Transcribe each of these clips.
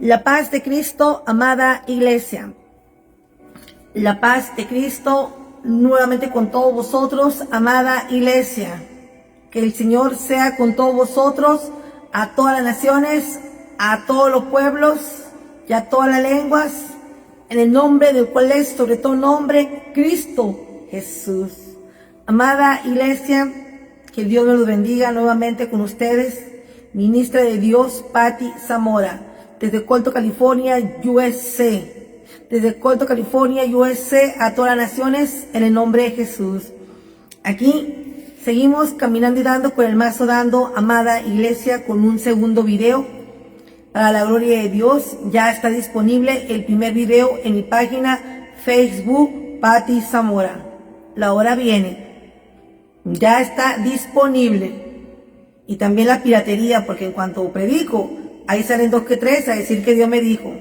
La paz de Cristo, amada iglesia. La paz de Cristo nuevamente con todos vosotros, amada iglesia. Que el Señor sea con todos vosotros, a todas las naciones, a todos los pueblos y a todas las lenguas, en el nombre del cual es sobre todo nombre, Cristo Jesús. Amada iglesia, que Dios me los bendiga nuevamente con ustedes. Ministra de Dios, Patti Zamora, desde Colto, California, USA. Desde Colto, California, USA, a todas las naciones, en el nombre de Jesús. Aquí seguimos caminando y dando con el mazo dando, amada iglesia, con un segundo video. Para la gloria de Dios, ya está disponible el primer video en mi página Facebook, Patti Zamora. La hora viene. Ya está disponible. Y también la piratería, porque en cuanto predico, ahí salen 2 que 3 a decir que Dios me dijo.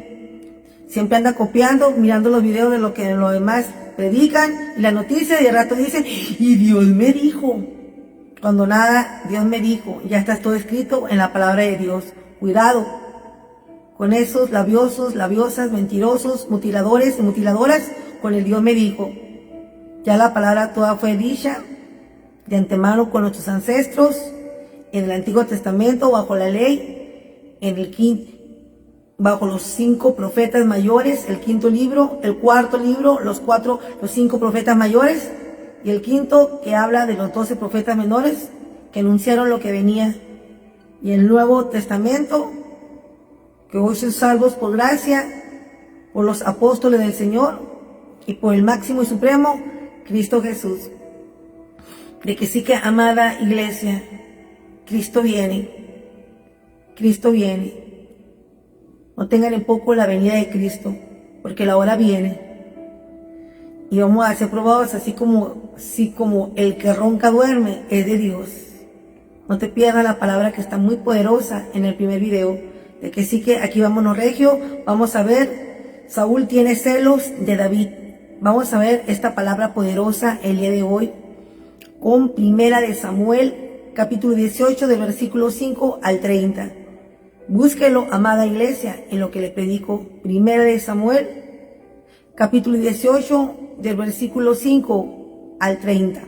Siempre anda copiando, mirando los videos de lo que los demás predican y las noticias, y al rato dicen, y Dios me dijo. Cuando nada, Dios me dijo. Ya está todo escrito en la palabra de Dios. Cuidado con esos labiosos, labiosas, mentirosos, mutiladores y mutiladoras, con el Dios me dijo. Ya la palabra toda fue dicha de antemano con nuestros ancestros, en el Antiguo Testamento, bajo la ley, bajo los 5 profetas mayores, el 5.º libro, el 4.º libro, los 5 profetas mayores, y el 5.º que habla de los 12 profetas menores que anunciaron lo que venía. Y el Nuevo Testamento, que hoy son salvos por gracia, por los apóstoles del Señor y por el máximo y supremo, Cristo Jesús. De que sí que, amada iglesia, Cristo viene. Cristo viene. No tengan en poco la venida de Cristo, porque la hora viene. Y vamos a ser probados así como el que ronca duerme es de Dios. No te pierdas la palabra que está muy poderosa en el primer video. De que sí que aquí vámonos regio. Vamos a ver, Saúl tiene celos de David. Vamos a ver esta palabra poderosa el día de hoy con Primera de Samuel, capítulo 18, del versículo 5 al 30. Búsquelo, amada iglesia, en lo que le predico. Primera de Samuel, capítulo 18, del versículo 5 al 30.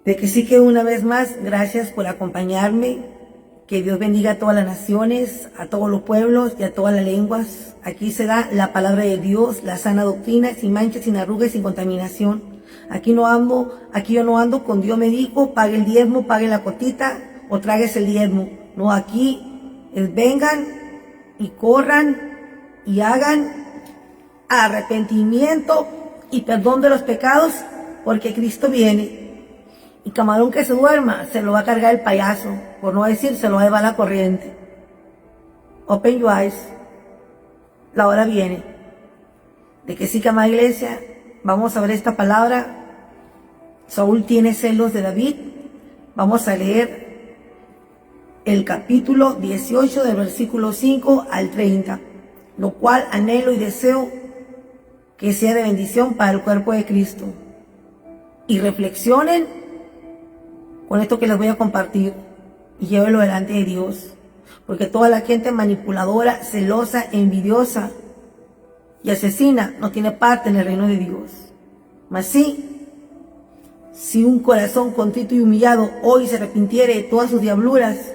De que sí que una vez más, gracias por acompañarme. Que Dios bendiga a todas las naciones, a todos los pueblos y a todas las lenguas. Aquí se da la palabra de Dios, la sana doctrina, sin manchas, sin arrugas, sin contaminación. Aquí yo no ando con Dios me dijo, pague el diezmo, pague la cotita o tragues el diezmo. No, aquí vengan y corran y hagan arrepentimiento y perdón de los pecados, porque Cristo viene. Y camarón que se duerma, se lo va a cargar el payaso, por no decir, se lo va a llevar la corriente. Open your eyes. La hora viene. De que sí que, amada iglesia, vamos a ver esta palabra. Saúl tiene celos de David. Vamos a leer el capítulo 18 del versículo 5 al 30, lo cual anhelo y deseo que sea de bendición para el cuerpo de Cristo. Y reflexionen con esto que les voy a compartir y llévenlo delante de Dios, porque toda la gente manipuladora, celosa, envidiosa y asesina no tiene parte en el reino de Dios. Mas sí, si un corazón contrito y humillado hoy se arrepintiere de todas sus diabluras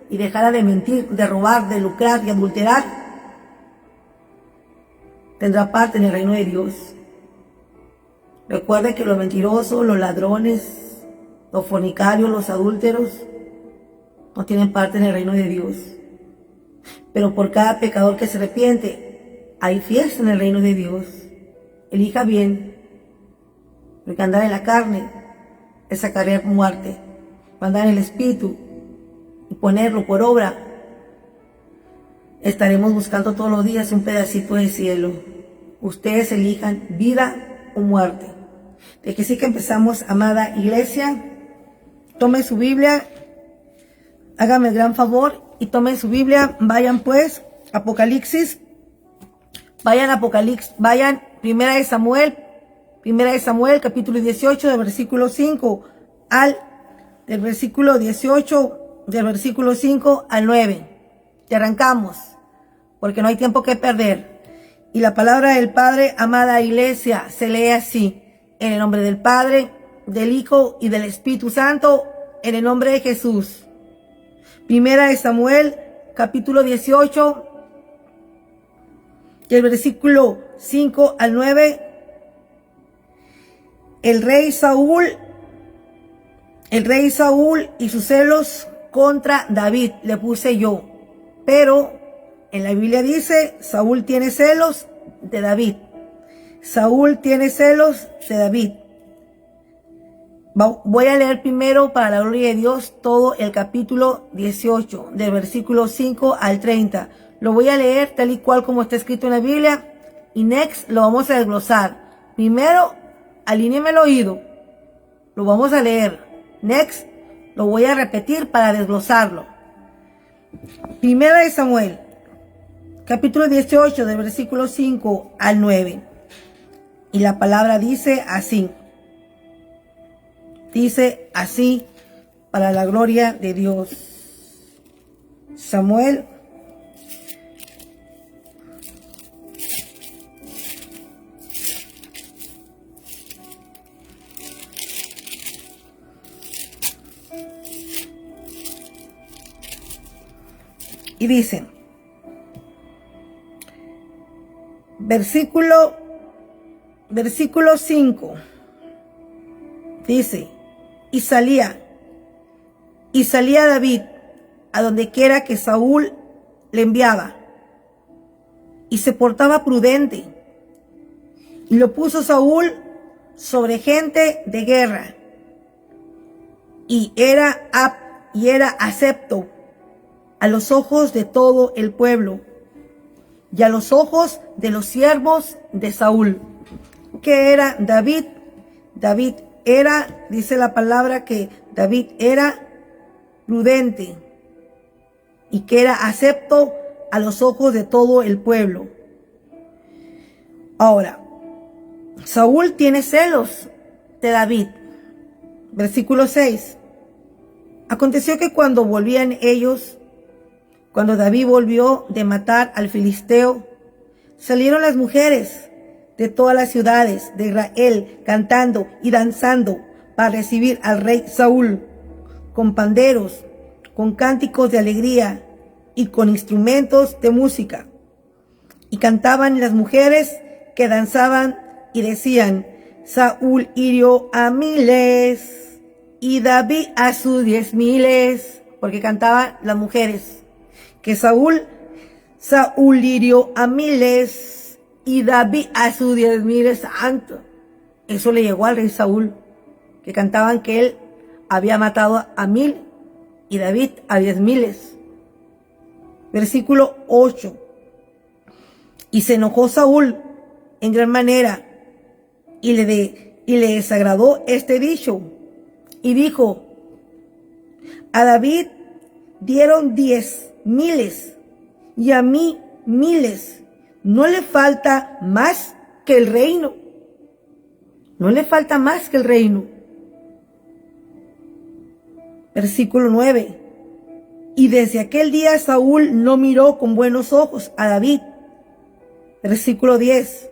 y dejara de mentir, de robar, de lucrar y adulterar, tendrá parte en el reino de Dios. Recuerde que los mentirosos, los ladrones, los fornicarios, los adúlteros, no tienen parte en el reino de Dios. Pero por cada pecador que se arrepiente, hay fiesta en el reino de Dios. Elija bien, porque andar en la carne es acarrear muerte. Andar en el Espíritu y ponerlo por obra, estaremos buscando todos los días un pedacito de cielo. Ustedes elijan vida o muerte. De que sí que empezamos, amada iglesia. Tomen su Biblia, háganme el gran favor y tomen su Biblia, vayan pues, Apocalipsis, vayan Primera de Samuel, capítulo 18, del versículo 5 del versículo 5 al 9. Y arrancamos. porque no hay tiempo que perder. Y la palabra del Padre, amada iglesia, se lee así: en el nombre del Padre, del Hijo y del Espíritu Santo, en el nombre de Jesús. Primera de Samuel, capítulo 18, del versículo 5 al 9. El rey Saúl y sus celos contra David, le puse yo. Pero en la Biblia dice, Saúl tiene celos de David. Saúl tiene celos de David. Voy a leer primero, para la gloria de Dios, todo el capítulo 18, del versículo 5 al 30. Lo voy a leer tal y cual como está escrito en la Biblia, y next lo vamos a desglosar. Primero, alíñeme el oído. Lo vamos a leer. Next, lo voy a repetir para desglosarlo. Primera de Samuel, capítulo 18, del versículo 5 al 9. Y la palabra dice así. Dice así, para la gloria de Dios. Samuel, y dice, versículo 5, dice, y salía David a donde quiera que Saúl le enviaba, y se portaba prudente, y lo puso Saúl sobre gente de guerra, y era acepto a los ojos de todo el pueblo y a los ojos de los siervos de Saúl. ¿Qué era David? David era, dice la palabra, que David era prudente y que era acepto a los ojos de todo el pueblo. Ahora, Saúl tiene celos de David. Versículo 6. Aconteció que cuando David volvió de matar al filisteo, salieron las mujeres de todas las ciudades de Israel cantando y danzando para recibir al rey Saúl, con panderos, con cánticos de alegría y con instrumentos de música. Y cantaban las mujeres que danzaban y decían: Saúl hirió a miles y David a sus 10,000, porque cantaban las mujeres que Saúl hirió a miles y David a sus 10,000 santos. Eso le llegó al rey Saúl, que cantaban que él había matado a 1,000 y David a 10,000. Versículo 8. Y se enojó Saúl en gran manera y le desagradó este dicho, y dijo: a David dieron 10,000 y a mí 1,000. No le falta más que el reino. No le falta más que el reino. Versículo 9. Y desde aquel día Saúl no miró con buenos ojos a David. Versículo 10.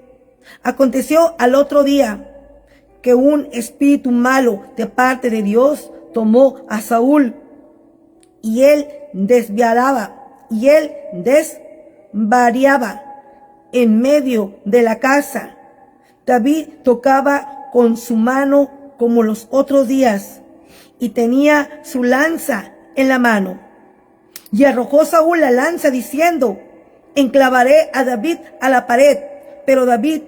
Aconteció al otro día que un espíritu malo de parte de Dios tomó a Saúl, y él desvariaba en medio de la casa. David tocaba con su mano como los otros días, y tenía su lanza en la mano. Y arrojó Saúl la lanza diciendo: enclavaré a David a la pared. Pero David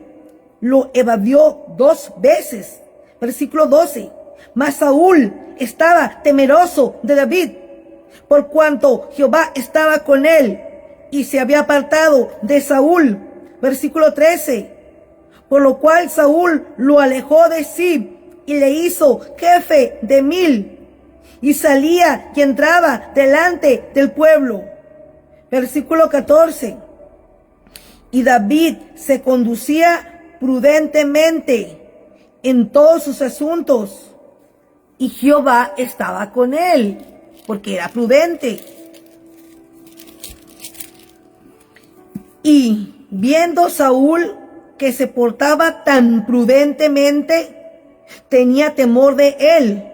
lo evadió 2 veces. Versículo 12. Mas Saúl estaba temeroso de David, por cuanto Jehová estaba con él, y se había apartado de Saúl. Versículo 13. Por lo cual Saúl lo alejó de sí y le hizo jefe de 1,000, y salía y entraba delante del pueblo. Versículo 14. Y David se conducía prudentemente en todos sus asuntos, y Jehová estaba con él, porque era prudente. Y viendo Saúl que se portaba tan prudentemente, tenía temor de él.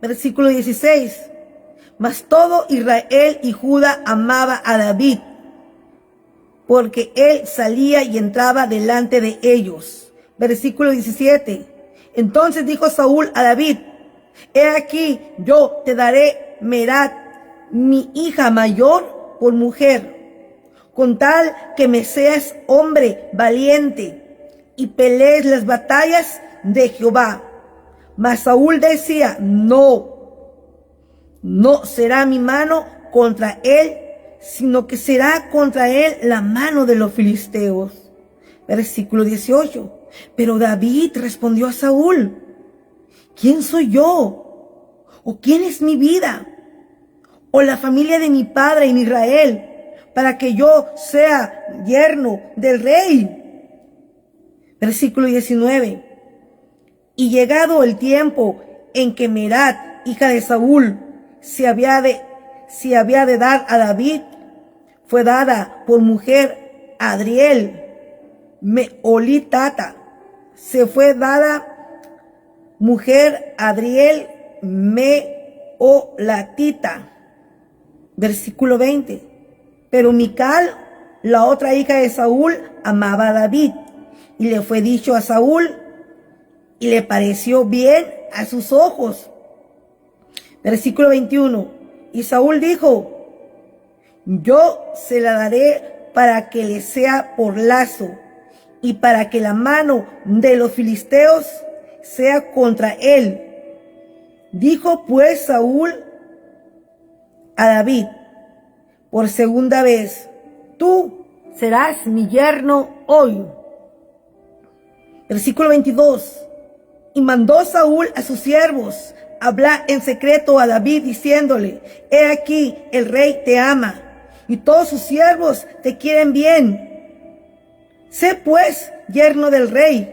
Versículo 16. Mas todo Israel y Judá amaba a David, porque él salía y entraba delante de ellos. Versículo 17. Entonces dijo Saúl a David: he aquí, yo te daré Merat, mi hija mayor, por mujer, con tal que me seas hombre valiente y pelees las batallas de Jehová. Mas Saúl decía: no será mi mano contra él, sino que será contra él la mano de los filisteos. Versículo 18. Pero David respondió a Saúl: ¿quién soy yo? ¿O quién es mi vida? ¿O la familia de mi padre en Israel, para que yo sea yerno del rey? Versículo 19. Y llegado el tiempo en que Merat, hija de Saúl, se había de dar a David, fue dada por mujer a Adriel, Meolitata. Se fue dada mujer a Adriel, Meolatita. Versículo 20. Pero Mical, la otra hija de Saúl, amaba a David, y le fue dicho a Saúl, y le pareció bien a sus ojos. Versículo 21. Y Saúl dijo: yo se la daré para que le sea por lazo, y para que la mano de los filisteos sea contra él. Dijo pues Saúl a David por segunda vez: tú serás mi yerno hoy. Versículo 22. Y mandó Saúl a sus siervos hablar en secreto a David, diciéndole: he aquí, el rey te ama, y todos sus siervos te quieren bien. Sé pues yerno del rey.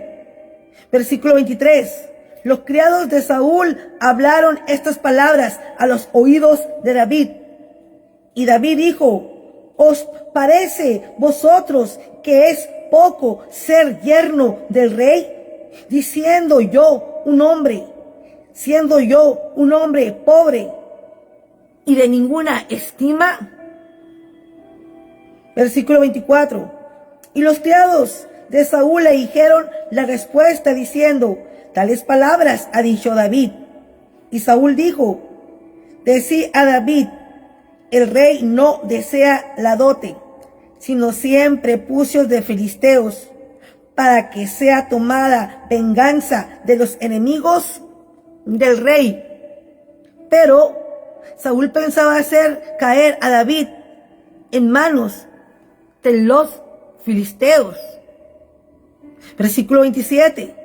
Versículo 23. Los criados de Saúl hablaron estas palabras a los oídos de David. Y David dijo: ¿os parece vosotros que es poco ser yerno del rey? Siendo yo un hombre pobre y de ninguna estima. Versículo 24. Y los criados de Saúl le dijeron la respuesta, diciendo: tales palabras ha dicho David. Y Saúl dijo: decí a David: el rey no desea la dote, sino 100 prepucios de filisteos, para que sea tomada venganza de los enemigos del rey. Pero Saúl pensaba hacer caer a David en manos de los filisteos. Versículo 27.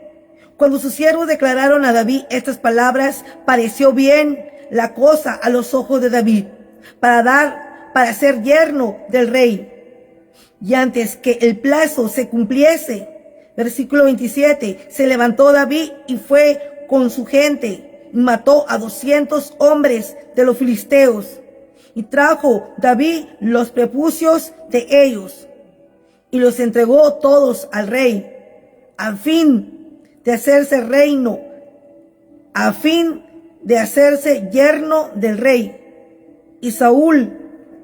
Cuando sus siervos declararon a David estas palabras, pareció bien la cosa a los ojos de David para ser yerno del rey. Y antes que el plazo se cumpliese, versículo 27, se levantó David y fue con su gente y mató a 200 hombres de los filisteos. Y trajo David los prepucios de ellos y los entregó todos al rey, a fin de hacerse yerno del rey. Y Saúl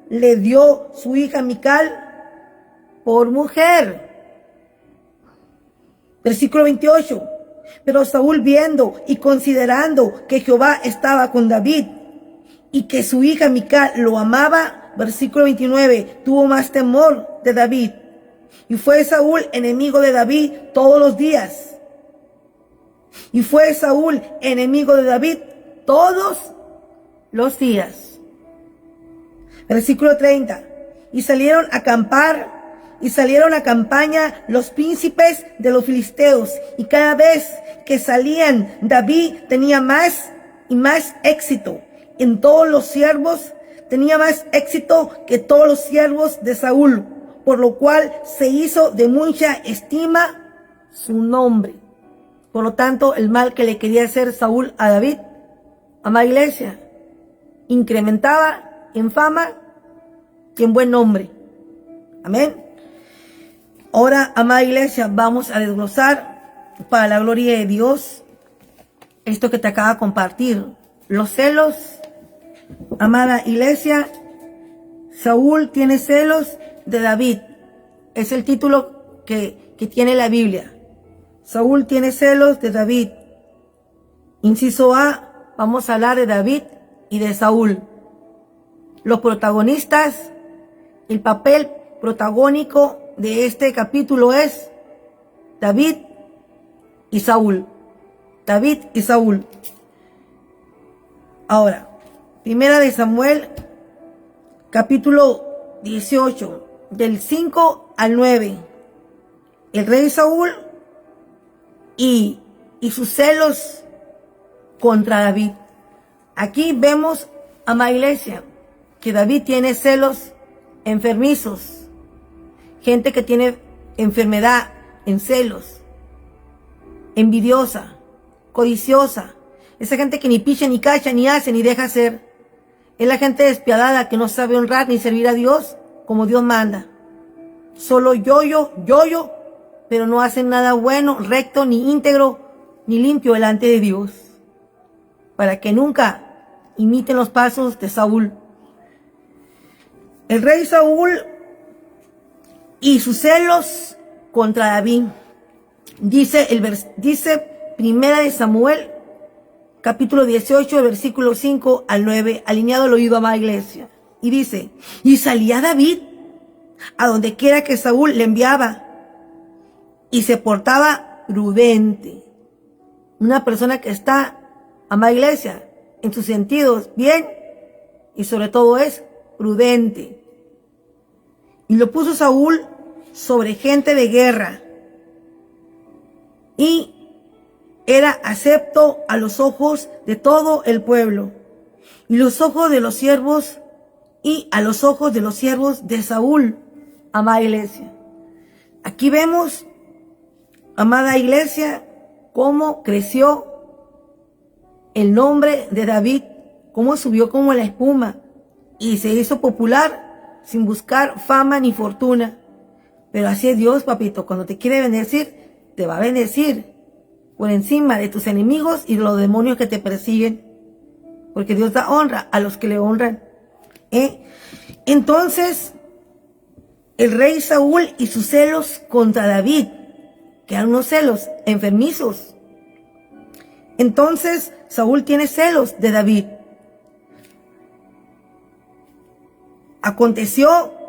le dio su hija Mical por mujer. Versículo 28. Pero Saúl, viendo y considerando que Jehová estaba con David y que su hija Mical lo amaba, versículo 29, tuvo más temor de David. Y fue Saúl enemigo de David todos los días. Y fue Saúl enemigo de David todos los días. Versículo 30. Y salieron a campaña los príncipes de los filisteos, y cada vez que salían, David tenía más y más éxito. En todos los siervos tenía más éxito que todos los siervos de Saúl, por lo cual se hizo de mucha estima su nombre. Por lo tanto, el mal que le quería hacer Saúl a David, amada iglesia, incrementaba en fama y en buen nombre. Amén. Ahora, amada iglesia, vamos a desglosar para la gloria de Dios esto que te acaba de compartir. Los celos, amada iglesia, Saúl tiene celos de David. Es el título que tiene la Biblia. Saúl tiene celos de David. Inciso A, vamos a hablar de David y de Saúl. Los protagonistas, el papel protagónico de este capítulo es David y Saúl. David y Saúl. Ahora, Primera de Samuel, capítulo 18, del 5 al 9. El rey Saúl y sus celos contra David. Aquí vemos, amada iglesia, que David tiene celos enfermizos. Gente que tiene enfermedad en celos, envidiosa, codiciosa. Esa gente que ni picha, ni cacha, ni hace, ni deja hacer. Es la gente despiadada que no sabe honrar ni servir a Dios como Dios manda. Solo yo, pero no hacen nada bueno, recto, ni íntegro, ni limpio delante de Dios. Para que nunca imiten los pasos de Saúl. El rey Saúl y sus celos contra David. Dice Primera de Samuel, capítulo 18, versículo 5 al 9, alineado al oído, amada iglesia. Y dice, y salía David a donde quiera que Saúl le enviaba, y se portaba prudente. Una persona que está, amada iglesia, en sus sentidos bien, y sobre todo es prudente. Y lo puso Saúl sobre gente de guerra, y era acepto a los ojos de todo el pueblo, y los ojos de los siervos, y a los ojos de los siervos de Saúl, amada iglesia. Aquí vemos, amada iglesia, cómo creció el nombre de David, cómo subió como la espuma, y se hizo popular sin buscar fama ni fortuna. Pero así es Dios, papito. Cuando te quiere bendecir, te va a bendecir por encima de tus enemigos y de los demonios que te persiguen. Porque Dios da honra a los que le honran. Entonces, el rey Saúl y sus celos contra David, que eran unos celos enfermizos. Entonces, Saúl tiene celos de David. Aconteció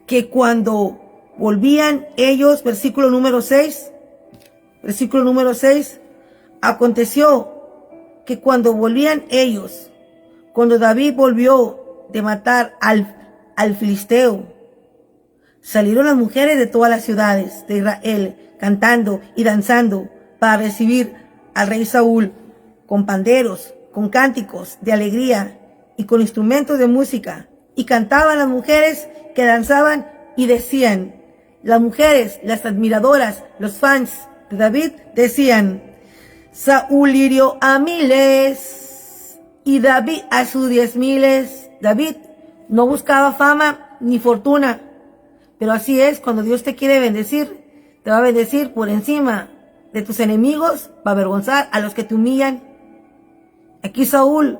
que cuando volvían ellos, versículo número 6, aconteció que cuando volvían ellos, cuando David volvió de matar al filisteo, salieron las mujeres de todas las ciudades de Israel cantando y danzando para recibir al rey Saúl con panderos, con cánticos de alegría y con instrumentos de música. Y cantaban las mujeres que danzaban y decían, las mujeres, las admiradoras, los fans de David decían, Saúl hirió a miles y David a sus 10,000. David no buscaba fama ni fortuna, pero así es, cuando Dios te quiere bendecir, te va a bendecir por encima de tus enemigos, va a avergonzar a los que te humillan. Aquí Saúl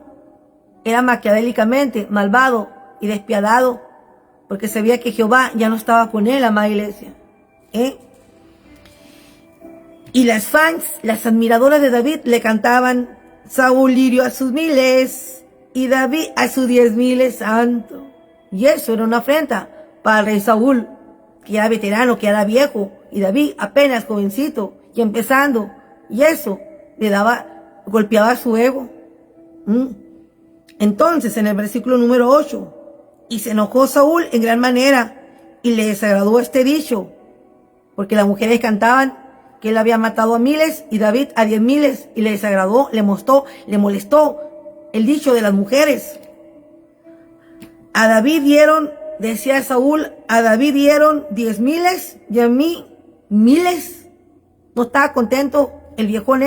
era maquiavélicamente malvado y despiadado, porque sabía que Jehová ya no estaba con él, amada iglesia. Y las fans, las admiradoras de David le cantaban, Saúl hirió a sus 1,000 y David a sus 10,000, santo. Y eso era una afrenta para el rey Saúl, que era veterano, que era viejo, y David apenas jovencito y empezando, y eso le golpeaba su ego. Entonces, en el versículo número 8, y se enojó Saúl en gran manera, y le desagradó este dicho, porque las mujeres cantaban que él había matado a 1,000 y David a 10,000, y le desagradó, le molestó el dicho de las mujeres. A David dieron, decía Saúl, a David dieron 10,000 y a mí 1,000. No estaba contento el viejón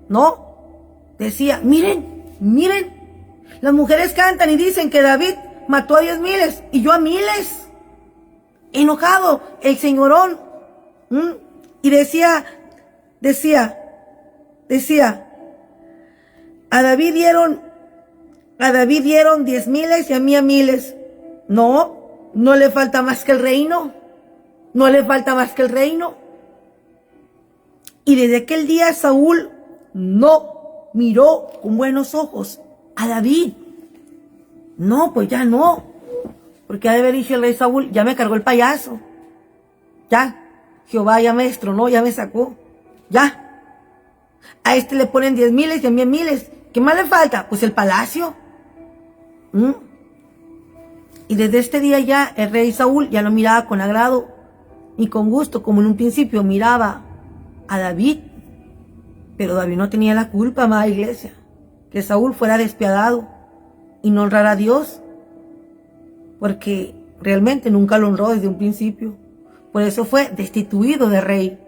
no. Decía, miren, las mujeres cantan y dicen que David mató a 10,000 y yo a 1,000. enojado el señorón. Y decía, a David dieron 10,000 y a mí a 1,000. No le falta más que el reino. No le falta más que el reino. Y desde aquel día Saúl no miró con buenos ojos a David. No, pues ya no. Porque ha de haber dicho el rey Saúl, ya me cargó el payaso. Ya, Jehová ya me destronó, ya me sacó. Ya. A este le ponen 10,000 y a mí 1,000. ¿Qué más le falta? Pues el palacio. Y desde este día ya el rey Saúl ya no miraba con agrado ni con gusto, como en un principio miraba a David. Pero David no tenía la culpa, amada iglesia, que Saúl fuera despiadado y no honrara a Dios, porque realmente nunca lo honró desde un principio. Por eso fue destituido de rey,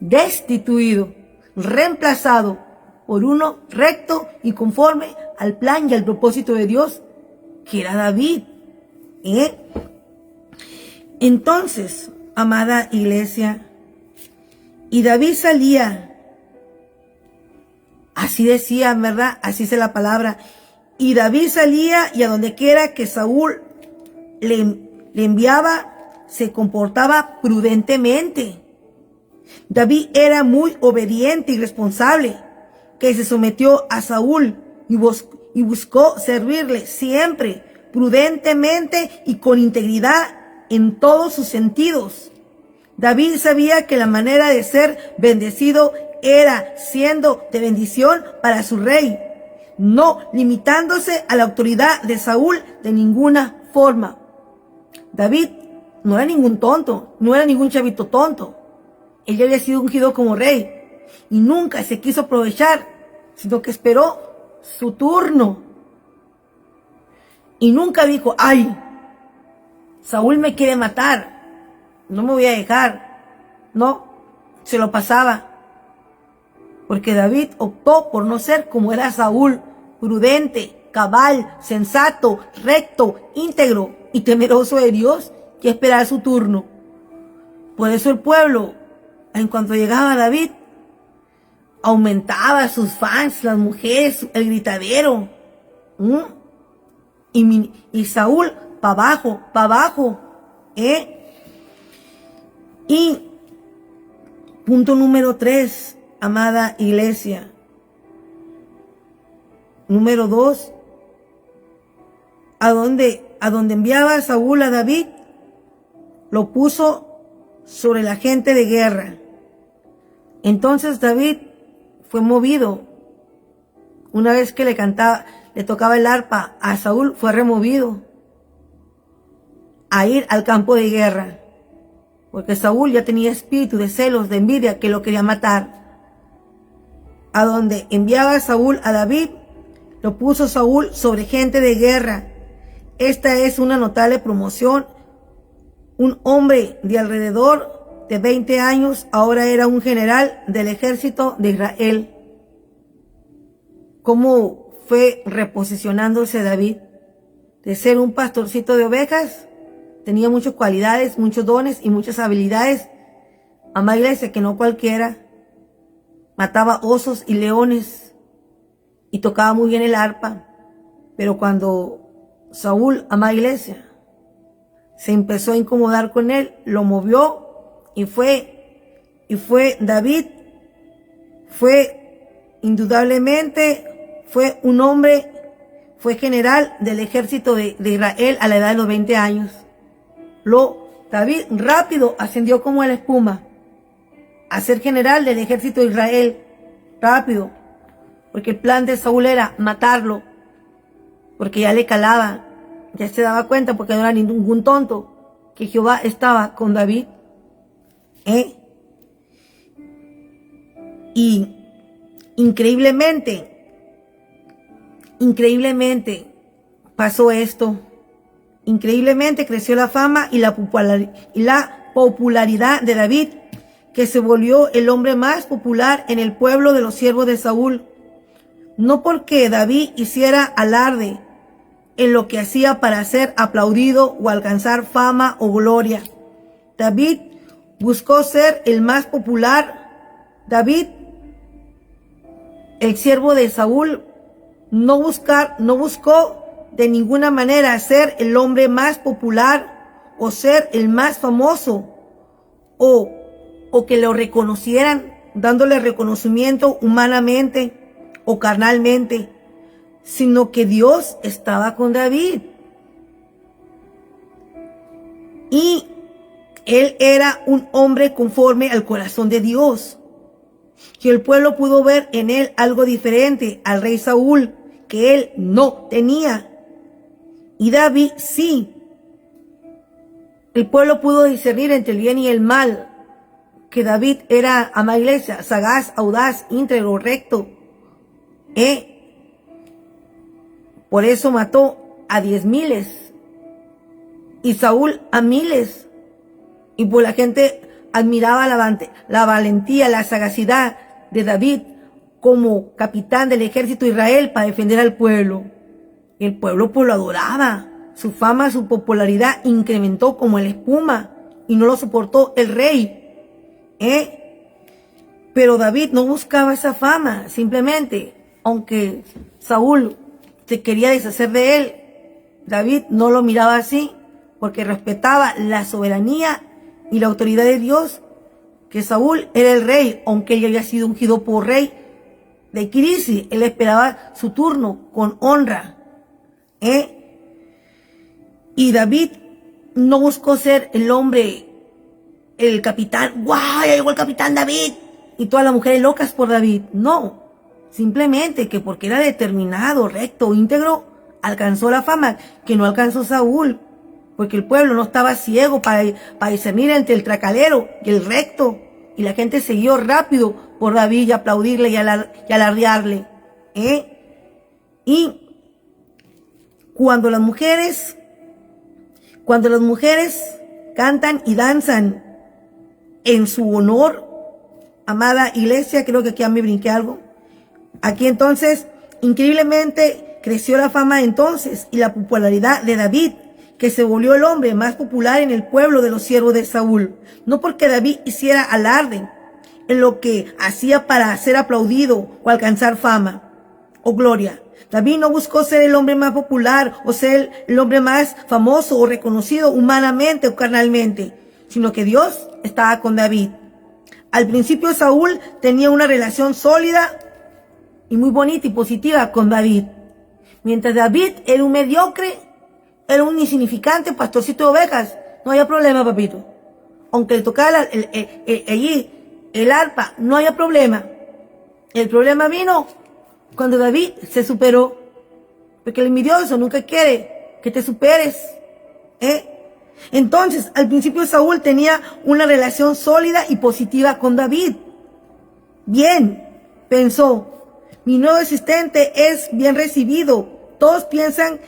destituido, reemplazado por uno recto y conforme al plan y al propósito de Dios, que era David. Entonces, amada iglesia, y David salía, así decía, ¿verdad? Así dice la palabra. Y David salía y a donde quiera que Saúl le enviaba, se comportaba prudentemente. David era muy obediente y responsable, que se sometió a Saúl y buscó servirle siempre, prudentemente y con integridad en todos sus sentidos. David sabía que la manera de ser bendecido era siendo de bendición para su rey, no limitándose a la autoridad de Saúl de ninguna forma. David no era ningún tonto, no era ningún chavito tonto. Él ya había sido ungido como rey y nunca se quiso aprovechar, sino que esperó su turno. Y nunca dijo, ay, Saúl me quiere matar, no me voy a dejar. No, se lo pasaba. Porque David optó por no ser como era Saúl, prudente, cabal, sensato, recto, íntegro y temeroso de Dios, y esperar su turno. Por eso el pueblo, en cuanto llegaba David, aumentaba sus fans, las mujeres, el gritadero. Y Saúl, para abajo. Y punto número 3, amada iglesia. Número 2, a donde enviaba Saúl a David, lo puso sobre la gente de guerra. Entonces David fue movido. Una vez que le tocaba el arpa a Saúl, fue removido a ir al campo de guerra, porque Saúl ya tenía espíritu de celos, de envidia, que lo quería matar. A donde enviaba Saúl a David, lo puso Saúl sobre gente de guerra. Esta es una notable promoción. Un hombre de alrededor de 20 años ahora era un general del ejército de Israel. ¿Cómo fue reposicionándose David? De ser un pastorcito de ovejas, tenía muchas cualidades, muchos dones y muchas habilidades. Amada iglesia, que no cualquiera. Mataba osos y leones y tocaba muy bien el arpa. Pero cuando Saúl, amada iglesia, se empezó a incomodar con él, lo movió y fue David, fue indudablemente, fue un hombre, fue general del ejército de Israel a la edad de los 20 años. David rápido ascendió como la espuma a ser general del ejército de Israel, rápido, porque el plan de Saúl era matarlo, porque ya le calaba, ya se daba cuenta, porque no era ningún tonto, que Jehová estaba con David. Y increíblemente pasó esto. Increíblemente creció la fama y la popularidad de David, que se volvió el hombre más popular en el pueblo de los siervos de Saúl. No porque David hiciera alarde en lo que hacía para ser aplaudido o alcanzar fama o gloria. David buscó ser el más popular. David, el siervo de Saúl, no buscó de ninguna manera ser el hombre más popular o ser el más famoso o que lo reconocieran dándole reconocimiento humanamente o carnalmente, sino que Dios estaba con David. Y él era un hombre conforme al corazón de Dios. Que el pueblo pudo ver en él algo diferente al rey Saúl, que él no tenía. Y David sí. El pueblo pudo discernir entre el bien y el mal. Que David era, amada iglesia, sagaz, audaz, íntegro, recto. Por eso mató a 10,000 y Saúl a 1,000. Y pues la gente admiraba la valentía, la sagacidad de David como capitán del ejército de Israel para defender al pueblo. El pueblo pues lo adoraba. Su fama, su popularidad incrementó como la espuma y no lo soportó el rey. Pero David no buscaba esa fama, simplemente, aunque Saúl se quería deshacer de él, David no lo miraba así, porque respetaba la soberanía y la autoridad de Dios, que Saúl era el rey, aunque él había sido ungido por rey de Quirisi, él esperaba su turno con honra. Y David no buscó ser el hombre, el capitán, ¡guau! Ya llegó el capitán David, y todas las mujeres locas por David. No, simplemente que porque era determinado, recto, íntegro, alcanzó la fama que no alcanzó Saúl, porque el pueblo no estaba ciego para discernir entre el tracalero y el recto, y la gente siguió rápido por David y aplaudirle y alardearle. Y cuando las mujeres cantan y danzan en su honor, amada iglesia, creo que aquí ya me brinqué algo. Aquí entonces, increíblemente, creció la fama entonces y la popularidad de David, que se volvió el hombre más popular en el pueblo de los siervos de Saúl. No porque David hiciera alarde en lo que hacía para ser aplaudido o alcanzar fama o gloria. David no buscó ser el hombre más popular o ser el hombre más famoso o reconocido humanamente o carnalmente, sino que Dios estaba con David. Al principio Saúl tenía una relación sólida y muy bonita y positiva con David. Mientras David era un mediocre, era un insignificante pastorcito de ovejas, no había problema, papito. Aunque le tocara allí el arpa, no había problema. El problema vino cuando David se superó, porque el envidioso nunca quiere que te superes. Entonces, al principio Saúl tenía una relación sólida y positiva con David. Bien, pensó, mi nuevo asistente es bien recibido. Todos piensan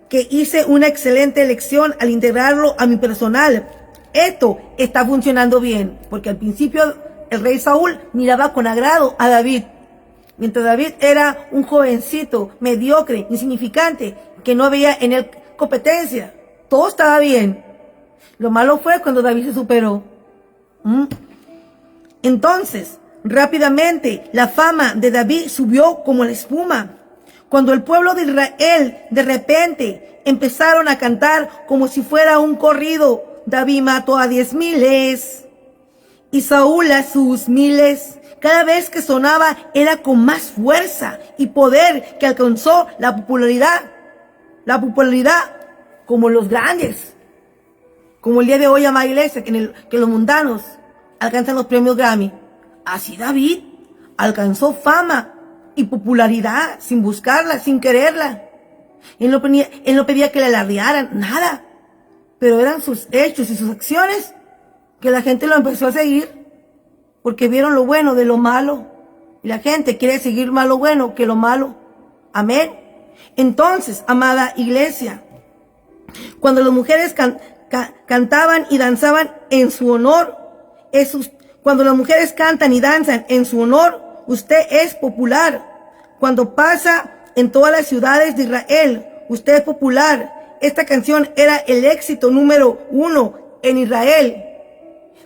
que hice una excelente elección al integrarlo a mi personal. Esto está funcionando bien, porque al principio el rey Saúl miraba con agrado a David. Mientras David era un jovencito, mediocre, insignificante, que no veía en él competencia. Todo estaba bien. Lo malo fue cuando David se superó. Entonces, rápidamente, la fama de David subió como la espuma. Cuando el pueblo de Israel, de repente, empezaron a cantar como si fuera un corrido, David mató a 10,000 y Saúl a sus 1,000. Cada vez que sonaba era con más fuerza y poder que alcanzó la popularidad como los grandes, como el día de hoy, amada iglesia, que los mundanos alcanzan los premios Grammy. Así David alcanzó fama y popularidad sin buscarla, sin quererla. Él no pedía que le alardearan, nada, pero eran sus hechos y sus acciones que la gente lo empezó a seguir. Porque vieron lo bueno de lo malo. Y la gente quiere seguir más lo bueno que lo malo. Amén. Entonces, amada iglesia, cuando las mujeres cantaban y danzaban en su honor, cuando las mujeres cantan y danzan en su honor, usted es popular. Cuando pasa en todas las ciudades de Israel, usted es popular. Esta canción era el éxito número 1 en Israel.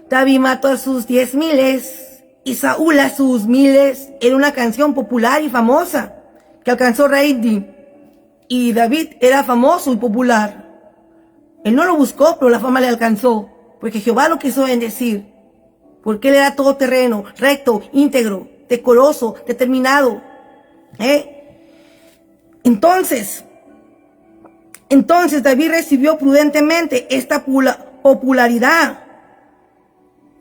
David mató a sus 10,000 y Saúl a sus 1,000. Era una canción popular y famosa que alcanzó rating. Y David era famoso y popular. Él no lo buscó, pero la fama le alcanzó, porque Jehová lo quiso bendecir. Porque él era todoterreno, recto, íntegro, decoroso, determinado. Entonces David recibió prudentemente esta popularidad.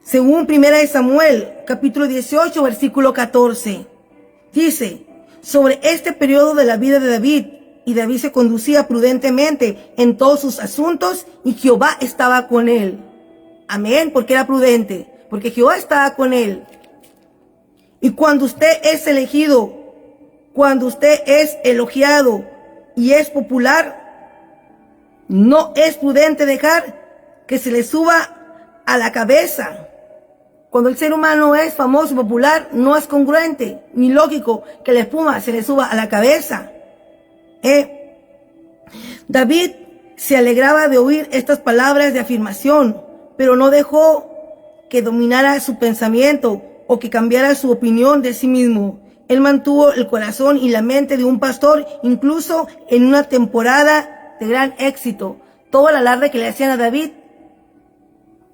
Según 1 Samuel, capítulo 18, versículo 14. Dice, sobre este periodo de la vida de David, y David se conducía prudentemente en todos sus asuntos, y Jehová estaba con él. Amén, porque era prudente, porque Jehová estaba con él. Y cuando usted es elegido, cuando usted es elogiado y es popular, no es prudente dejar que se le suba a la cabeza. Cuando el ser humano es famoso y popular, no es congruente ni lógico que la espuma se le suba a la cabeza. David se alegraba de oír estas palabras de afirmación, pero no dejó que dominara su pensamiento o que cambiara su opinión de sí mismo. Él mantuvo el corazón y la mente de un pastor, incluso en una temporada de gran éxito. Todo el alarde que le hacían a David,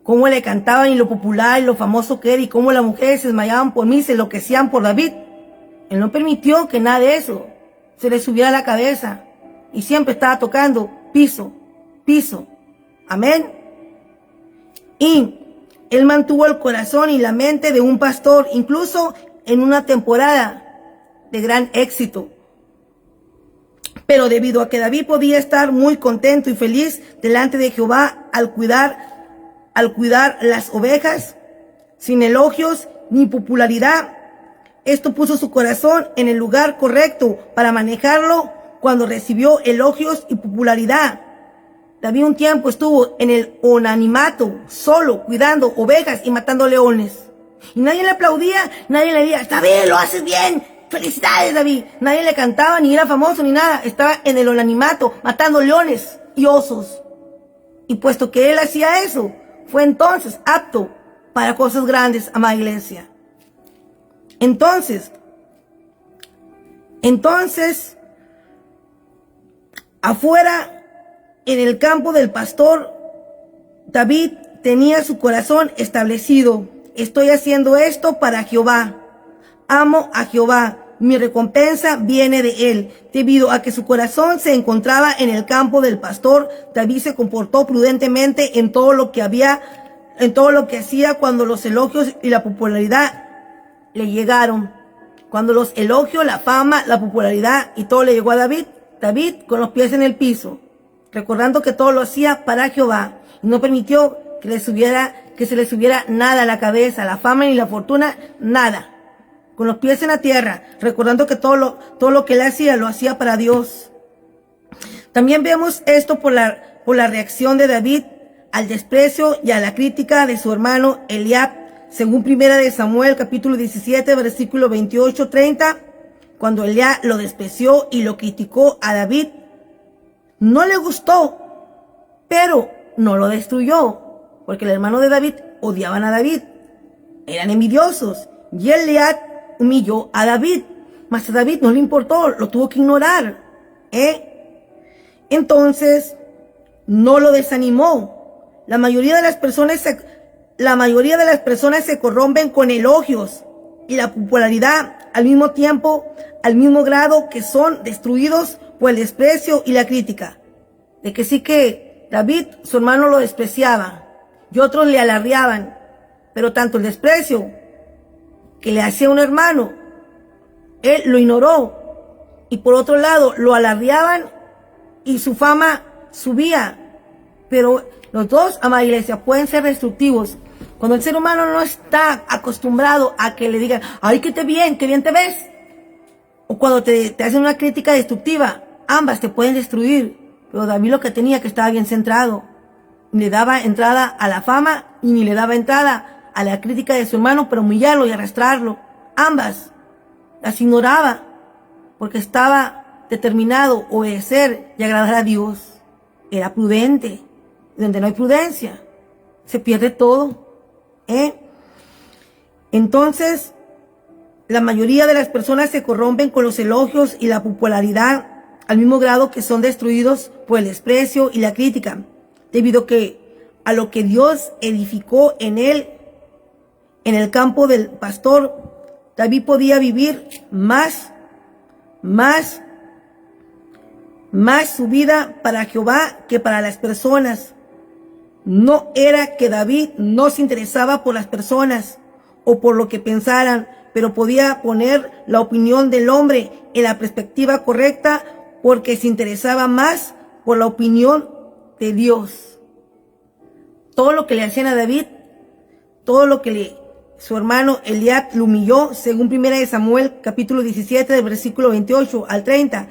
cómo le cantaban y lo popular y lo famoso que era y cómo las mujeres se desmayaban por mí, se enloquecían por David. Él no permitió que nada de eso se le subiera a la cabeza y siempre estaba tocando piso, piso. Amén. Y él mantuvo el corazón y la mente de un pastor, incluso en una temporada de gran éxito. Pero debido a que David podía estar muy contento y feliz delante de Jehová al cuidar las ovejas, sin elogios ni popularidad, esto puso su corazón en el lugar correcto para manejarlo cuando recibió elogios y popularidad. David un tiempo estuvo en el anonimato, solo, cuidando ovejas y matando leones. Y nadie le aplaudía, nadie le decía, David, lo haces bien, felicidades David. Nadie le cantaba, ni era famoso, ni nada. Estaba en el anonimato, matando leones y osos. Y puesto que él hacía eso, fue entonces apto para cosas grandes, amada iglesia. Entonces, afuera, en el campo del pastor, David tenía su corazón establecido. Estoy haciendo esto para Jehová. Amo a Jehová. Mi recompensa viene de él. Debido a que su corazón se encontraba en el campo del pastor, David se comportó prudentemente en todo lo que hacía cuando los elogios y la popularidad le llegaron. Cuando los elogios, la fama, la popularidad y todo le llegó a David, David con los pies en el piso, recordando que todo lo hacía para Jehová, y no permitió que se le subiera nada a la cabeza, la fama ni la fortuna, nada. Con los pies en la tierra, recordando que todo lo que él hacía, lo hacía para Dios. También vemos esto por la reacción de David al desprecio y a la crítica de su hermano Eliab, según 1 Samuel, capítulo 17, versículo 28-30, cuando Eliab lo despreció y lo criticó a David. No le gustó, pero no lo destruyó, porque el hermano de David odiaban a David, eran envidiosos, y Eliab humilló a David, mas a David no le importó, lo tuvo que ignorar, Entonces, no lo desanimó. La mayoría de las personas se corrompen con elogios y la popularidad al mismo tiempo, al mismo grado que son destruidos por el desprecio y la crítica. De que sí que David, su hermano, lo despreciaba y otros le alardeaban, pero tanto el desprecio que le hacía un hermano, él lo ignoró, y por otro lado lo alardeaban y su fama subía. Pero los dos, amada iglesia, pueden ser destructivos. Cuando el ser humano no está acostumbrado a que le digan, ay, qué bien te ves, o cuando te hacen una crítica destructiva, ambas te pueden destruir. Pero David lo que tenía, que estaba bien centrado, ni le daba entrada a la fama y ni le daba entrada a la crítica de su hermano, pero humillarlo y arrastrarlo. Ambas las ignoraba porque estaba determinado obedecer y agradar a Dios. Era prudente. Donde no hay prudencia, se pierde todo. Entonces, la mayoría de las personas se corrompen con los elogios y la popularidad, al mismo grado que son destruidos por el desprecio y la crítica, debido a lo que Dios edificó en él, en el campo del pastor. David podía vivir más su vida para Jehová que para las personas. No era que David no se interesaba por las personas o por lo que pensaran, pero podía poner la opinión del hombre en la perspectiva correcta porque se interesaba más por la opinión de Dios. Todo lo que le hacían a David, todo lo que su hermano Eliab lo humilló, según 1 Samuel capítulo 17, del versículo 28 al 30.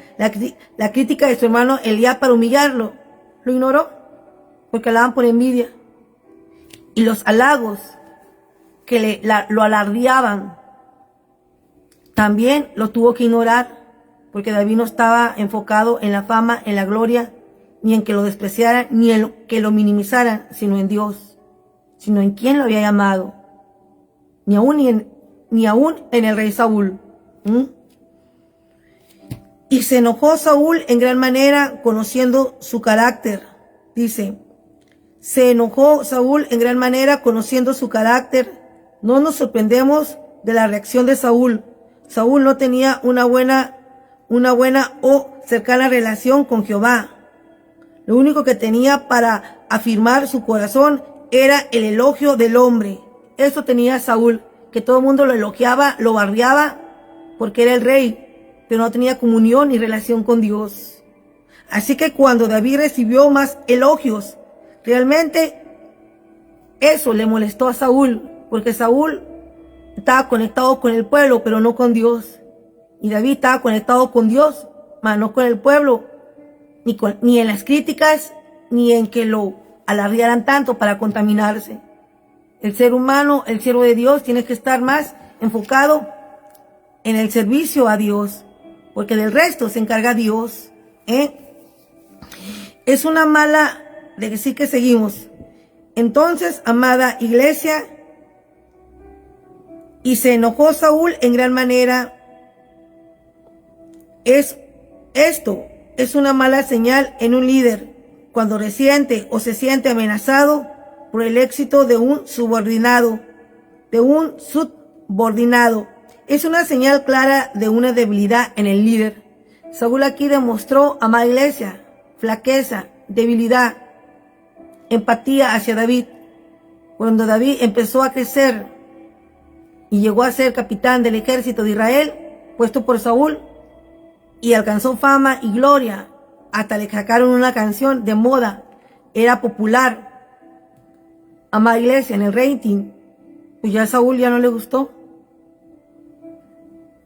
La crítica de su hermano Eliab para humillarlo, lo ignoró porque hablaban por envidia. Y los halagos que lo alardeaban, también lo tuvo que ignorar, porque David no estaba enfocado en la fama, en la gloria, ni en que lo despreciaran, ni en que lo minimizaran, sino en Dios, sino en quien lo había llamado. Ni aún en el rey Saúl. Y se enojó Saúl en gran manera, conociendo su carácter. Dice, se enojó Saúl en gran manera, conociendo su carácter. No nos sorprendemos de la reacción de Saúl. Saúl no tenía una buena o cercana relación con Jehová. Lo único que tenía para afirmar su corazón era el elogio del hombre. Eso tenía Saúl, que todo el mundo lo elogiaba, lo bardeaba, porque era el rey, pero no tenía comunión ni relación con Dios. Así que cuando David recibió más elogios, realmente eso le molestó a Saúl, porque Saúl estaba conectado con el pueblo, pero no con Dios. Y David estaba conectado con Dios, mas no con el pueblo, ni en las críticas, ni en que lo alardearan tanto para contaminarse. El ser humano, el siervo de Dios, tiene que estar más enfocado en el servicio a Dios, porque del resto se encarga Dios. Es una mala de decir que seguimos. Entonces, amada iglesia, y se enojó Saúl en gran manera. Esto es una mala señal en un líder cuando resiente o se siente amenazado por el éxito de un subordinado. Es una señal clara de una debilidad en el líder. Saúl aquí demostró, amada iglesia, flaqueza, debilidad, empatía hacia David. Cuando David empezó a crecer y llegó a ser capitán del ejército de Israel, puesto por Saúl, y alcanzó fama y gloria, hasta le sacaron una canción de moda, era popular, amada iglesia, en el rating, pues ya a Saúl ya no le gustó.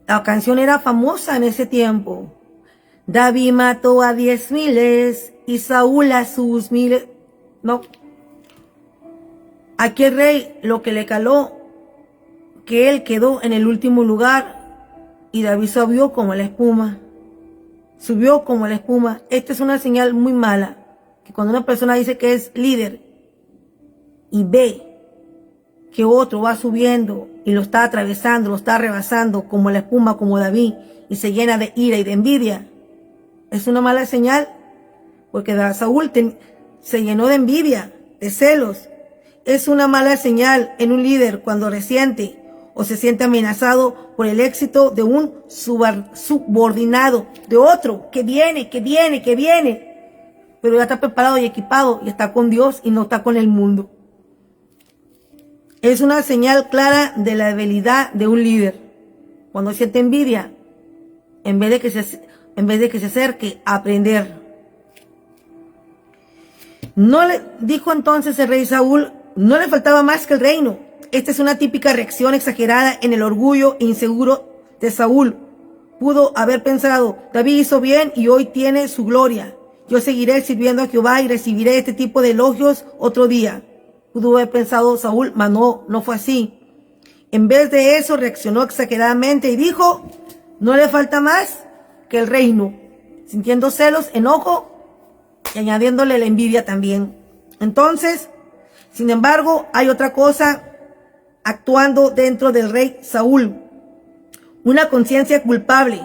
La canción era famosa en ese tiempo. David mató a 10,000 y Saúl a sus 1,000. No. Aquí el rey lo que le caló, que él quedó en el último lugar y David subió como la espuma. Subió como la espuma. Esta es una señal muy mala, que cuando una persona dice que es líder y ve que otro va subiendo y lo está atravesando, lo está rebasando como la espuma, como David, y se llena de ira y de envidia, es una mala señal, porque Saúl se llenó de envidia, de celos. Es una mala señal en un líder cuando resiente o se siente amenazado por el éxito de un subordinado, de otro que viene, pero ya está preparado y equipado y está con Dios y no está con el mundo. Es una señal clara de la debilidad de un líder. Cuando siente envidia, en vez de que se acerque a aprender. No le dijo entonces el rey Saúl, no le faltaba más que el reino. Esta es una típica reacción exagerada en el orgullo inseguro de Saúl. Pudo haber pensado, David hizo bien y hoy tiene su gloria. Yo seguiré sirviendo a Jehová y recibiré este tipo de elogios otro día. Pudo haber pensado Saúl, mas no fue así. En vez de eso reaccionó exageradamente y dijo, no le falta más que el reino. sintiendo celos, enojo y añadiéndole la envidia también. Entonces, sin embargo, hay otra cosa actuando dentro del rey Saúl, una conciencia culpable.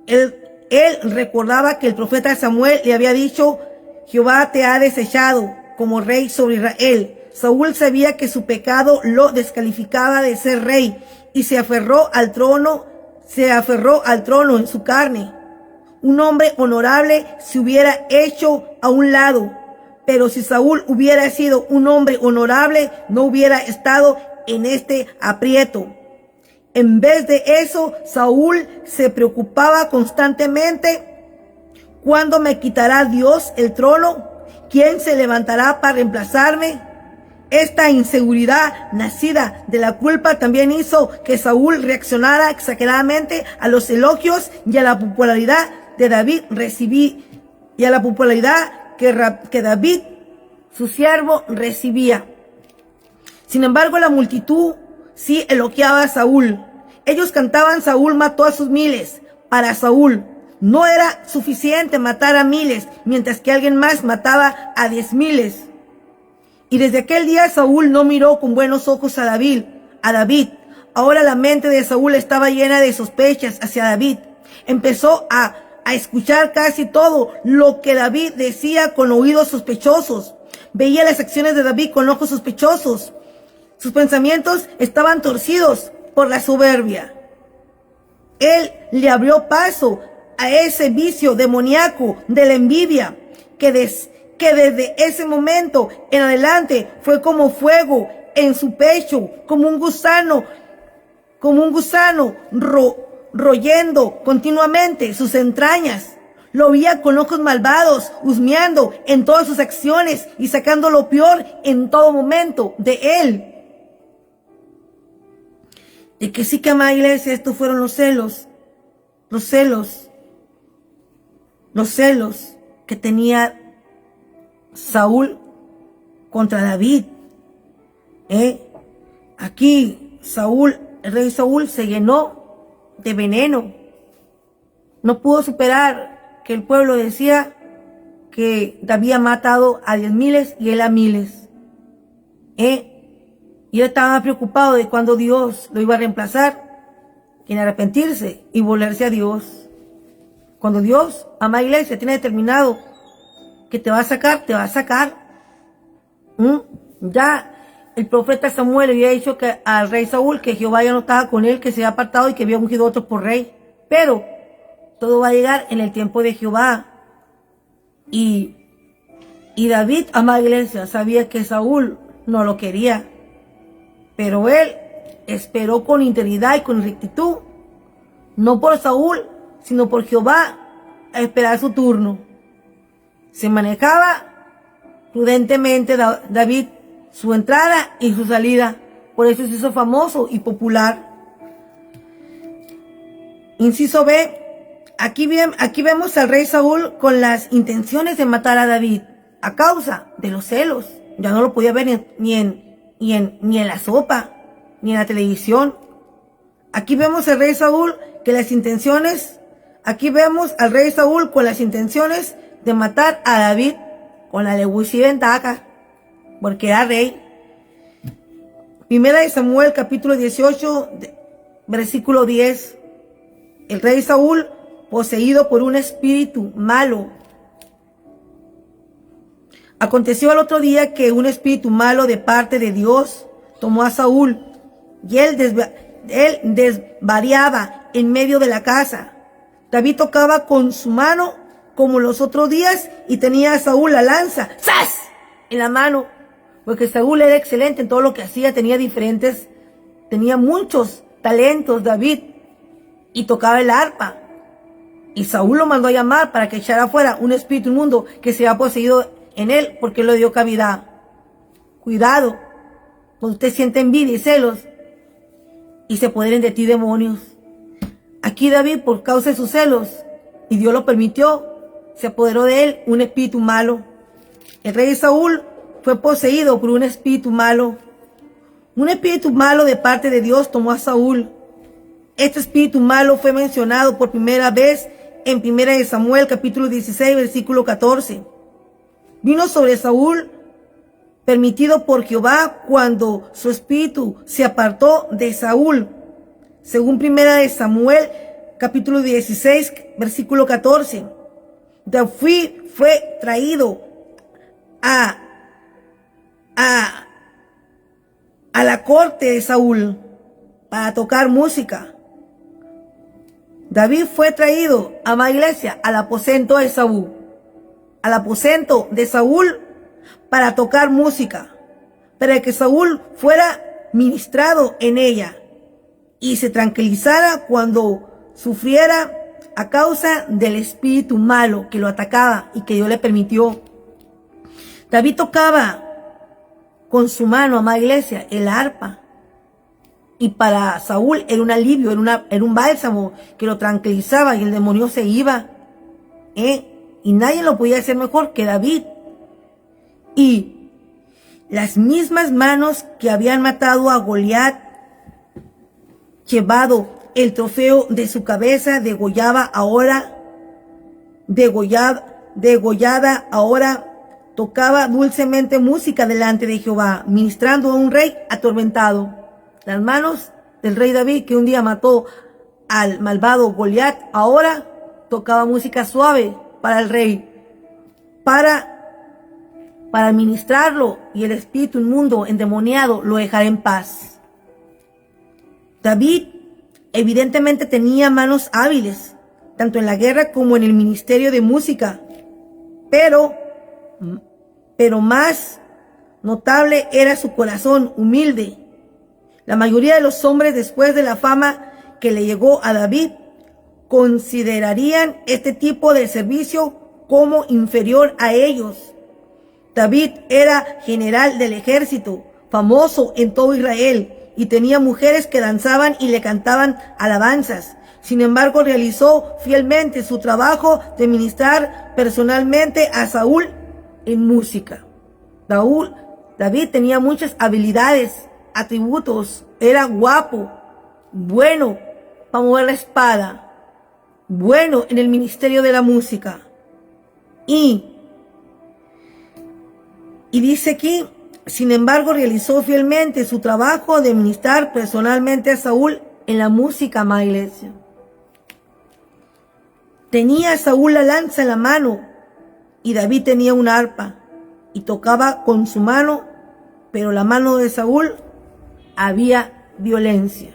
Él recordaba que el profeta Samuel le había dicho: Jehová te ha desechado como rey sobre Israel. Saúl sabía que su pecado lo descalificaba de ser rey y se aferró al trono en su carne. Un hombre honorable se hubiera hecho a un lado, pero si Saúl hubiera sido un hombre honorable, no hubiera estado en este aprieto. En vez de eso, Saúl se preocupaba constantemente: ¿cuándo me quitará Dios el trono? ¿Quién se levantará para reemplazarme? Esta inseguridad nacida de la culpa también hizo que Saúl reaccionara exageradamente a los elogios y a la popularidad de David que David, su siervo, recibía. Sin embargo, la multitud sí elogiaba a Saúl. Ellos cantaban: Saúl mató a sus miles. Para Saúl no era suficiente matar a miles, mientras que alguien más mataba a 10,000. Y desde aquel día Saúl no miró con buenos ojos a David. Ahora la mente de Saúl estaba llena de sospechas hacia David. Empezó a escuchar casi todo lo que David decía con oídos sospechosos. Veía las acciones de David con ojos sospechosos. Sus pensamientos estaban torcidos por la soberbia. Él le abrió paso a ese vicio demoníaco de la envidia que desde ese momento en adelante fue como fuego en su pecho, como un gusano royendo continuamente sus entrañas. Lo veía con ojos malvados, husmeando en todas sus acciones y sacando lo peor en todo momento de él. Y que sí, que, amada iglesia, estos fueron los celos que tenía Saúl contra David. Aquí el rey Saúl se llenó de veneno. No pudo superar que el pueblo decía que David había matado a 10,000 y él a miles. Y él estaba preocupado de cuando Dios lo iba a reemplazar, en arrepentirse y volverse a Dios. Cuando Dios, amada iglesia, tiene determinado que te va a sacar, te va a sacar. Ya el profeta Samuel le había dicho que al rey Saúl que Jehová ya no estaba con él, que se había apartado y que había ungido otro por rey. Pero todo va a llegar en el tiempo de Jehová. Y David, amada iglesia, sabía que Saúl no lo quería. Pero él esperó con integridad y con rectitud, no por Saúl, sino por Jehová, a esperar su turno. Se manejaba prudentemente David su entrada y su salida. Por eso se hizo famoso y popular. Inciso B. Aquí vemos al rey Saúl con las intenciones de matar a David a causa de los celos. Ya no lo podía ver ni en la sopa, ni en la televisión. Aquí vemos al rey Saúl al rey Saúl con las intenciones de matar a David con la alevosía y ventaja, porque era rey. Primera de Samuel, capítulo 18, versículo 10. El rey Saúl, poseído por un espíritu malo. Aconteció al otro día que un espíritu malo de parte de Dios tomó a Saúl, y él desvariaba en medio de la casa. David tocaba con su mano como los otros días y tenía a Saúl la lanza, ¡zas!, en la mano, porque Saúl era excelente en todo lo que hacía, tenía muchos talentos David, y tocaba el arpa. Y Saúl lo mandó a llamar para que echara afuera un espíritu inmundo que se había poseído en él, porque él le dio cavidad. Cuidado, cuando usted siente envidia y celos y se apoderen de ti demonios. Aquí David, por causa de sus celos, y Dios lo permitió, se apoderó de él un espíritu malo. El rey Saúl fue poseído por un espíritu malo. Un espíritu malo de parte de Dios tomó a Saúl. Este espíritu malo fue mencionado por primera vez en 1 Samuel capítulo 16, versículo 14. Vino sobre Saúl, permitido por Jehová, cuando su espíritu se apartó de Saúl. Según 1 Samuel capítulo 16, versículo 14. David fue traído a la corte de Saúl para tocar música. David fue traído, amada iglesia, al aposento de Saúl. Al aposento de Saúl para tocar música. Para que Saúl fuera ministrado en ella y se tranquilizara cuando sufriera a causa del espíritu malo que lo atacaba y que Dios le permitió. David tocaba con su mano, amada iglesia, el arpa. Y para Saúl era un alivio, era un bálsamo que lo tranquilizaba y el demonio se iba. Y nadie lo podía hacer mejor que David. Y las mismas manos que habían matado a Goliat, llevado el trofeo de su cabeza, degollada ahora, tocaba dulcemente música delante de Jehová, ministrando a un rey atormentado. Las manos del rey David, que un día mató al malvado Goliat, ahora tocaba música suave para el rey, para ministrarlo, y el espíritu inmundo endemoniado lo dejara en paz. David evidentemente tenía manos hábiles, tanto en la guerra como en el ministerio de música, pero más notable era su corazón humilde. La mayoría de los hombres, después de la fama que le llegó a David, considerarían este tipo de servicio como inferior a ellos. David era general del ejército, famoso en todo Israel, y tenía mujeres que danzaban y le cantaban alabanzas. Sin embargo, realizó fielmente su trabajo de ministrar personalmente a Saúl en música. David tenía muchas habilidades, atributos. Era guapo, bueno para mover la espada, bueno en el ministerio de la música. Y dice aquí, sin embargo, realizó fielmente su trabajo de ministrar personalmente a Saúl en la música, amada iglesia. Tenía Saúl la lanza en la mano y David tenía una arpa y tocaba con su mano, pero la mano de Saúl había violencia.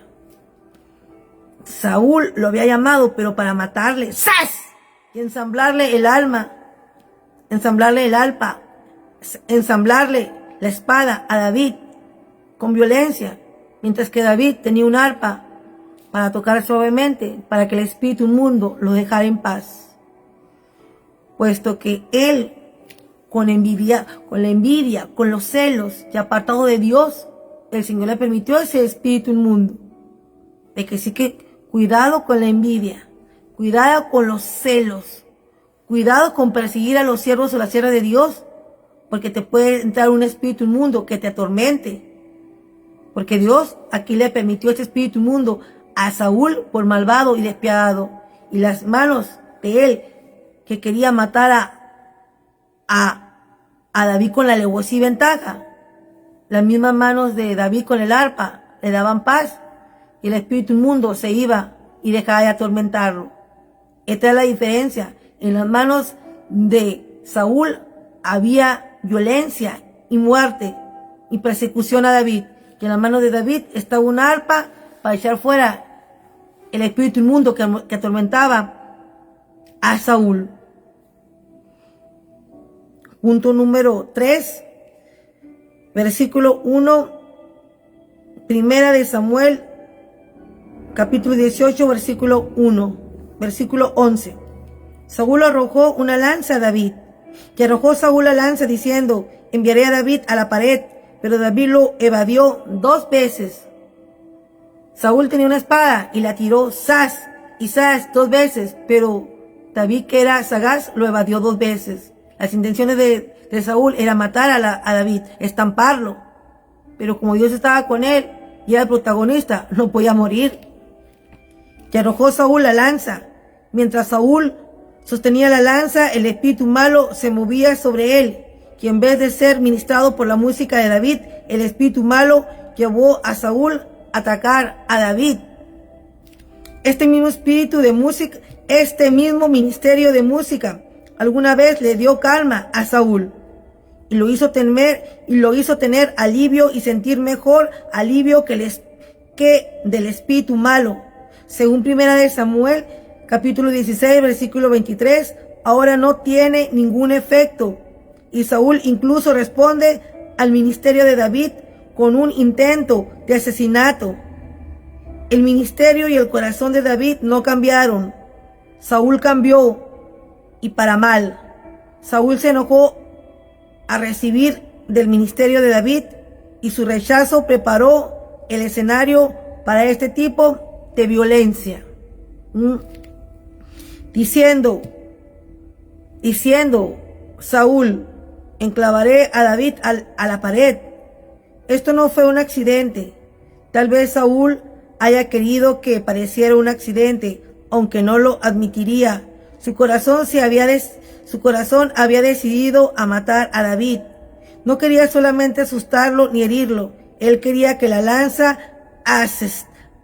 Saúl lo había llamado, pero para matarle, ¡zas!, y ensamblarle el arpa, ensamblarle la espada a David con violencia, mientras que David tenía un arpa para tocar suavemente, para que el espíritu inmundo lo dejara en paz. Puesto que él, con la envidia, con los celos y apartado de Dios, el Señor le permitió ese espíritu inmundo. De que sí que cuidado con la envidia, cuidado con los celos, cuidado con perseguir a los siervos o las siervas de Dios, porque te puede entrar un espíritu inmundo que te atormente. Porque Dios aquí le permitió este espíritu inmundo a Saúl por malvado y despiadado. Y las manos de él, que quería matar a David con la alevosía y ventaja, las mismas manos de David con el arpa le daban paz, y el espíritu inmundo se iba y dejaba de atormentarlo. Esta es la diferencia. En las manos de Saúl había violencia y muerte y persecución a David, y en las manos de David estaba un arpa para echar fuera el espíritu inmundo que atormentaba a Saúl. Punto número 3, versículo 1, Primera de Samuel, capítulo 18, versículo 1, versículo 11. Saúl arrojó una lanza a David, y arrojó Saúl la lanza diciendo: enviaré a David a la pared, pero David lo evadió 2 veces. Saúl tenía una espada y la tiró zas y zas 2 veces, pero David, que era sagaz, lo evadió 2 veces. Las intenciones de Saúl era matar a David, estamparlo, pero como Dios estaba con él y era el protagonista, no podía morir. Y arrojó Saúl la lanza Mientras Saúl sostenía la lanza, el espíritu malo se movía sobre él, que en vez de ser ministrado por la música de David, el espíritu malo llevó a Saúl a atacar a David. Este mismo espíritu de música, este mismo ministerio de música, alguna vez le dio calma a Saúl y lo hizo tener alivio y sentir mejor alivio que del espíritu malo. Según 1 Samuel, capítulo 16, versículo 23, ahora no tiene ningún efecto. Y Saúl incluso responde al ministerio de David con un intento de asesinato. El ministerio y el corazón de David no cambiaron. Saúl cambió, y para mal. Saúl se enojó a recibir del ministerio de David, y su rechazo preparó el escenario para este tipo de violencia. Diciendo, Saúl, enclavaré a David a la pared. Esto no fue un accidente. Tal vez Saúl haya querido que pareciera un accidente, aunque no lo admitiría. Su corazón había decidido a matar a David. No quería solamente asustarlo ni herirlo. Él quería que la lanza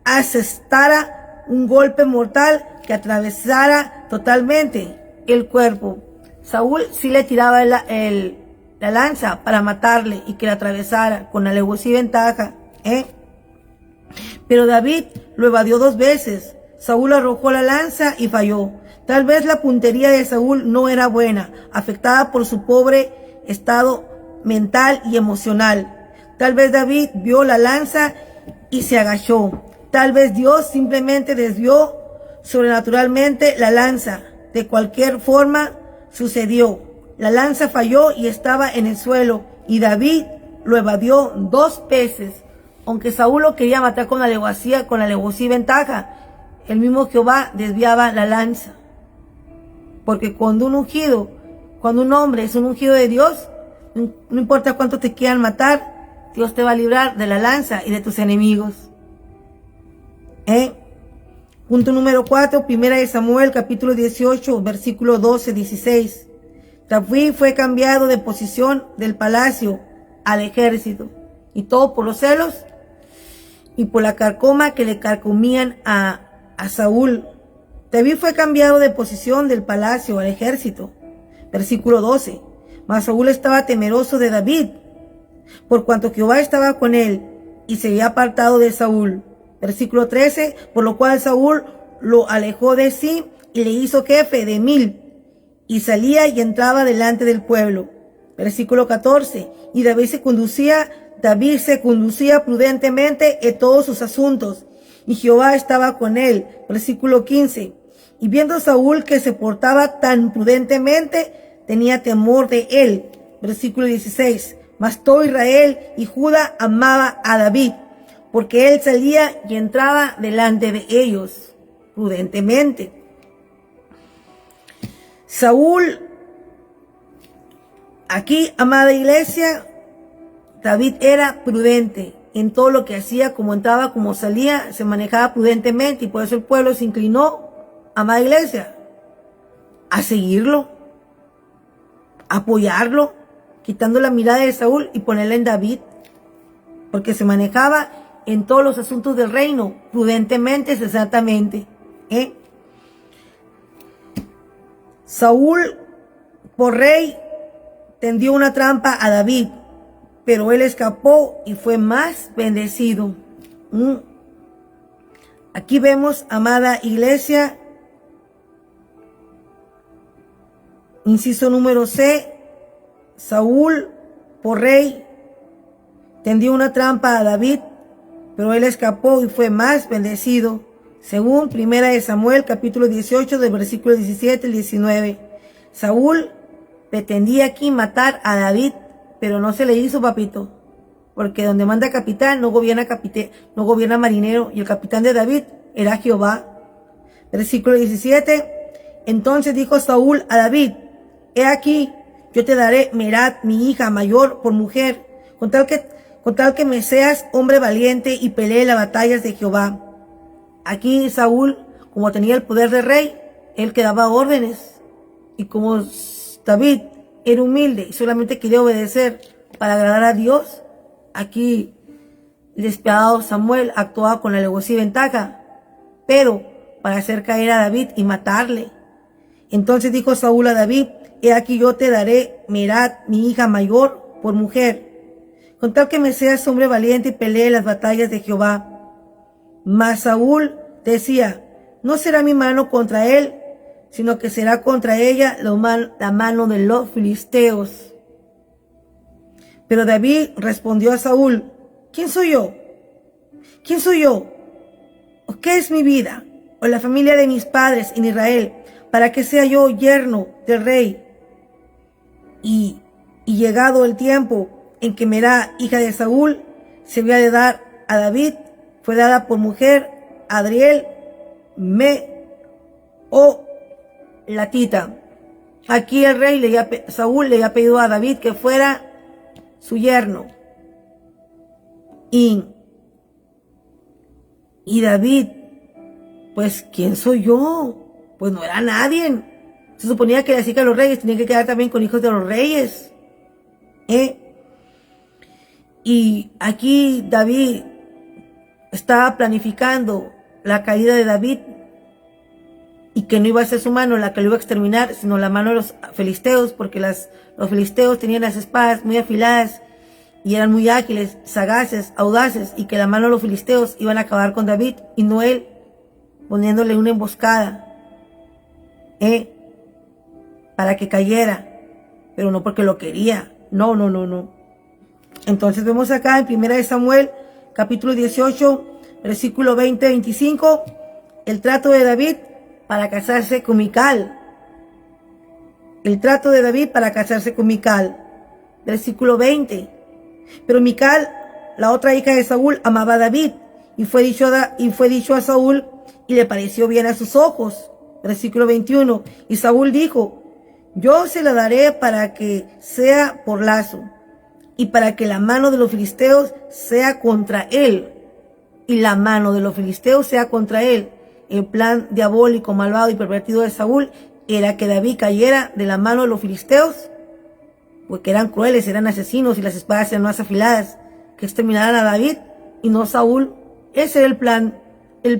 asestara un golpe mortal que atravesara totalmente el cuerpo. Saúl sí le tiraba la lanza para matarle y que la atravesara con alevosía y ventaja, Pero David lo evadió 2 veces. Saúl arrojó la lanza y falló. Tal vez la puntería de Saúl no era buena, afectada por su pobre estado mental y emocional. Tal vez David vio la lanza y se agachó. Tal vez Dios simplemente desvió sobrenaturalmente la lanza. De cualquier forma, sucedió. La lanza falló y estaba en el suelo, y David lo evadió 2 veces. Aunque Saúl lo quería matar con alevosía y ventaja, el mismo Jehová desviaba la lanza. Porque cuando un hombre es un ungido de Dios, no importa cuánto te quieran matar, Dios te va a librar de la lanza y de tus enemigos. Punto número 4, 1 Samuel, capítulo 18, versículo 12-16. David fue cambiado de posición del palacio al ejército, y todo por los celos y por la carcoma que le carcomían a Saúl. David fue cambiado de posición del palacio al ejército. Versículo 12. Mas Saúl estaba temeroso de David, por cuanto Jehová estaba con él, y se había apartado de Saúl. Versículo 13. Por lo cual Saúl lo alejó de sí y le hizo jefe de 1000, y salía y entraba delante del pueblo. Versículo 14. Y David se conducía prudentemente en todos sus asuntos, y Jehová estaba con él. Versículo 15. Y viendo Saúl que se portaba tan prudentemente, tenía temor de él. Versículo 16. Mas todo Israel y Judá amaba a David, porque él salía y entraba delante de ellos prudentemente. Saúl, aquí, amada iglesia, David era prudente en todo lo que hacía, como entraba, como salía, se manejaba prudentemente, y por eso el pueblo se inclinó, amada iglesia, a seguirlo, a apoyarlo, quitando la mirada de Saúl y ponerla en David, porque se manejaba en todos los asuntos del reino, prudentemente, exactamente. Saúl, por rey, tendió una trampa a David, pero él escapó y fue más bendecido. Aquí vemos, amada iglesia, inciso número C, Saúl, por rey, tendió una trampa a David, pero él escapó y fue más bendecido. Según 1 Samuel, capítulo 18, del versículo 17 al 19. Saúl pretendía aquí matar a David, pero no se le hizo, papito, porque donde manda capitán no gobierna marinero, y el capitán de David era Jehová. Versículo 17. Entonces dijo Saúl a David: he aquí, yo te daré Merat, mi hija mayor, por mujer, con tal que me seas hombre valiente y pelee las batallas de Jehová. Aquí Saúl, como tenía el poder de rey, él que daba órdenes. Y como David era humilde y solamente quería obedecer para agradar a Dios, aquí el despiadado Samuel actuaba con alevosía y ventaja, pero para hacer caer a David y matarle. Entonces dijo Saúl a David: he aquí yo te daré Merat, mi hija mayor, por mujer, con tal que me seas hombre valiente y pelee las batallas de Jehová. Mas Saúl decía: no será mi mano contra él, sino que será contra ella la mano de los filisteos. Pero David respondió a Saúl: ¿quién soy yo? ¿Quién soy yo? ¿O qué es mi vida? ¿O la familia de mis padres en Israel, para que sea yo yerno del rey? Y llegado el tiempo en que Merab, hija de Saúl, se había de dar a David, fue dada por mujer a Adriel, o Latita. Aquí el rey Saúl le había pedido a David que fuera su yerno. Y David, pues, ¿quién soy yo? Pues no era nadie. Se suponía que las hijas de los reyes tenían que quedar también con hijos de los reyes. Y aquí David estaba planificando la caída de David, y que no iba a ser su mano la que lo iba a exterminar, sino la mano de los filisteos, porque los filisteos tenían las espadas muy afiladas y eran muy ágiles, sagaces, audaces, y que la mano de los filisteos iban a acabar con David y no él, poniéndole una emboscada para que cayera, pero no porque lo quería. No. Entonces vemos acá en 1 Samuel capítulo 18 versículo 20-25 el trato de David para casarse con Mical. El trato de David para casarse con Mical. Versículo 20. Pero Mical, la otra hija de Saúl, amaba a David, y fue dicho a Saúl, y le pareció bien a sus ojos. Versículo 21. Y Saúl dijo: yo se la daré para que sea por lazo, y para que la mano de los filisteos sea contra él. Y la mano de los filisteos sea contra él. El plan diabólico, malvado y pervertido de Saúl era que David cayera de la mano de los filisteos, porque eran crueles, eran asesinos y las espadas eran más afiladas, que exterminaran a David y no Saúl. Ese era el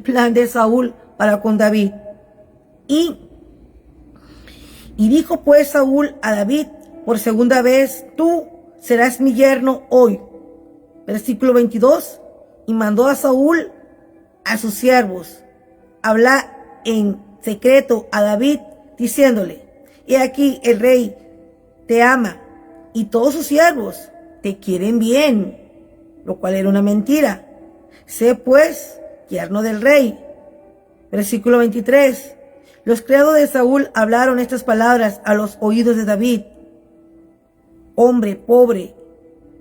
plan de Saúl para con David. Y dijo pues Saúl a David por segunda vez: tú serás mi yerno hoy. Versículo 22. Y mandó a Saúl a sus siervos hablar en secreto a David, diciéndole: he aquí el rey te ama, y todos sus siervos te quieren bien, lo cual era una mentira. Sé pues yerno del rey. Versículo 23. Los criados de Saúl hablaron estas palabras a los oídos de David: hombre pobre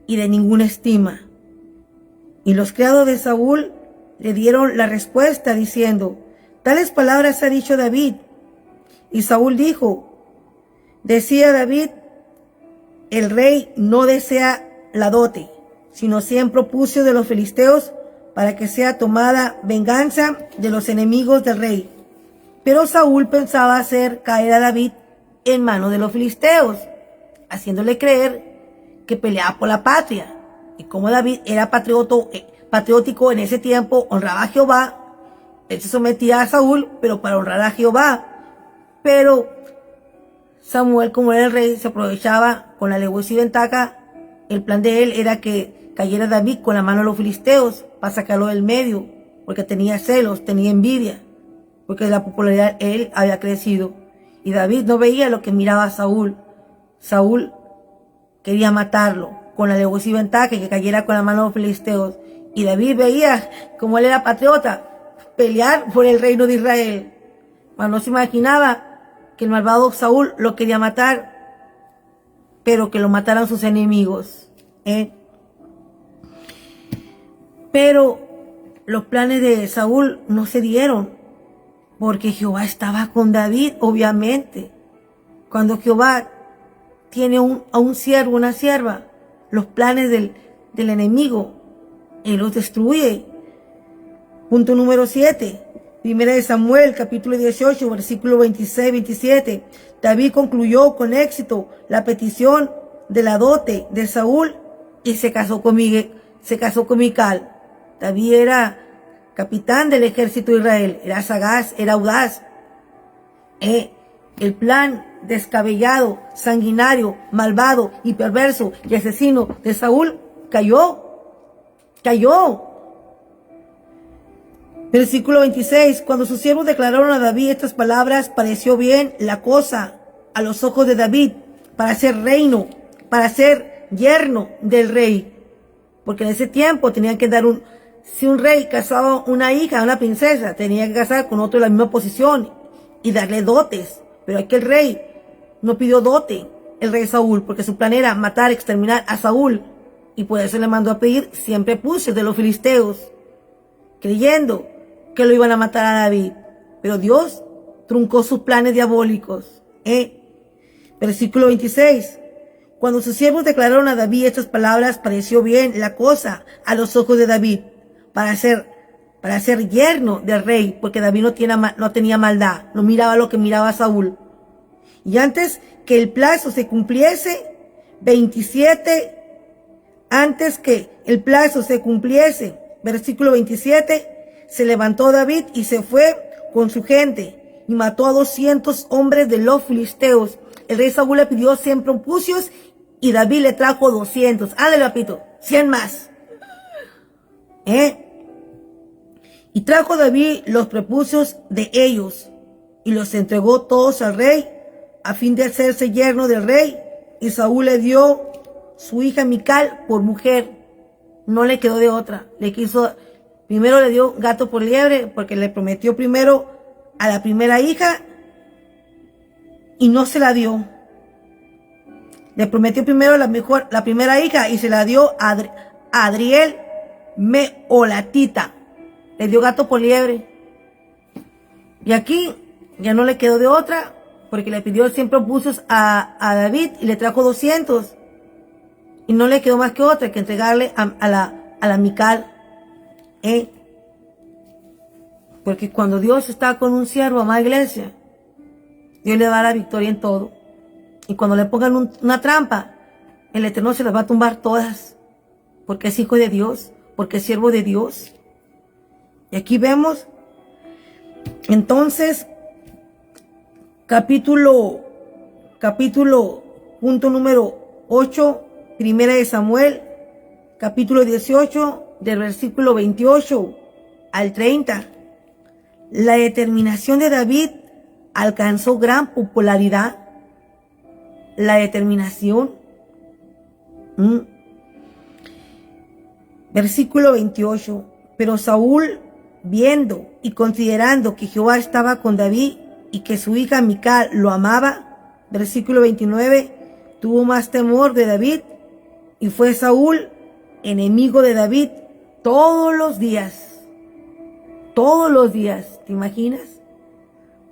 y de ninguna estima. Y los criados de Saúl le dieron la respuesta diciendo: tales palabras ha dicho David. Y Saúl dijo: decía David, el rey no desea la dote, sino siempre propuso de los filisteos, para que sea tomada venganza de los enemigos del rey. Pero Saúl pensaba hacer caer a David en manos de los filisteos, haciéndole creer que peleaba por la patria. Y como David era patriótico en ese tiempo, honraba a Jehová, él se sometía a Saúl, pero para honrar a Jehová. Pero Samuel, como era el rey, se aprovechaba con la alevosía y ventaja. El plan de él era que cayera David con la mano de los filisteos para sacarlo del medio, porque tenía celos, tenía envidia, porque la popularidad él había crecido. Y David no veía lo que miraba a Saúl. Saúl quería matarlo con la alevosía y ventaja, que cayera con la mano de los filisteos. Y David veía, como él era patriota, pelear por el reino de Israel. Mas no se imaginaba que el malvado Saúl lo quería matar, pero que lo mataran sus enemigos. Pero los planes de Saúl no se dieron, porque Jehová estaba con David, obviamente. Cuando Jehová tiene a un siervo, una sierva, los planes del enemigo, él los destruye. Punto número 7. Primera de Samuel, capítulo 18, versículo 26-27. David concluyó con éxito la petición de la dote de Saúl y se casó con Mical. David era capitán del ejército de Israel, era sagaz, era audaz. El plan descabellado, sanguinario, malvado y perverso y asesino de Saúl cayó. Versículo 26. Cuando sus siervos declararon a David estas palabras, pareció bien la cosa a los ojos de David para ser reino, para ser yerno del rey. Porque en ese tiempo tenían que dar si un rey casaba una hija, una princesa, tenía que casar con otro de la misma posición y darle dotes. Pero aquel rey no pidió dote, el rey Saúl, porque su plan era matar, exterminar a Saúl. Y por eso le mandó a pedir siempre puses de los filisteos, creyendo que lo iban a matar a David. Pero Dios truncó sus planes diabólicos. Versículo 26. Cuando sus siervos declararon a David estas palabras, pareció bien la cosa a los ojos de David para ser yerno del rey, porque David no tenía maldad, no miraba lo que miraba Saúl. Y antes que el plazo se cumpliese, 27, antes que el plazo se cumpliese, versículo 27, se levantó David y se fue con su gente y mató a 200 hombres de los filisteos. El rey Saúl le pidió 100 prepucios y David le trajo 200. Ándale, papito, 100 más. Y trajo David los prepucios de ellos y los entregó todos al rey a fin de hacerse yerno del rey. Y Saúl le dio su hija Mical por mujer. No le quedó de otra. Primero le dio gato por liebre porque le prometió primero a la primera hija y no se la dio. Le prometió primero la primera hija y se la dio a Adriel Meholatita. Le dio gato por liebre. Y aquí ya no le quedó de otra, porque le pidió 100 prepucios a David y le trajo 200. Y no le quedó más que otra que entregarle a la Mical. Porque cuando Dios está con un siervo, amada iglesia, Dios le da la victoria en todo. Y cuando le pongan una trampa, el Eterno se las va a tumbar todas. Porque es hijo de Dios, porque es siervo de Dios. Y aquí vemos, entonces, punto número 8, Primera de Samuel, capítulo 18, del versículo 28 al 30. La determinación de David alcanzó gran popularidad. La determinación. Versículo 28. Pero Saúl, viendo y considerando que Jehová estaba con David y que su hija Mical lo amaba, versículo 29, tuvo más temor de David y fue Saúl enemigo de David todos los días. Todos los días, ¿te imaginas?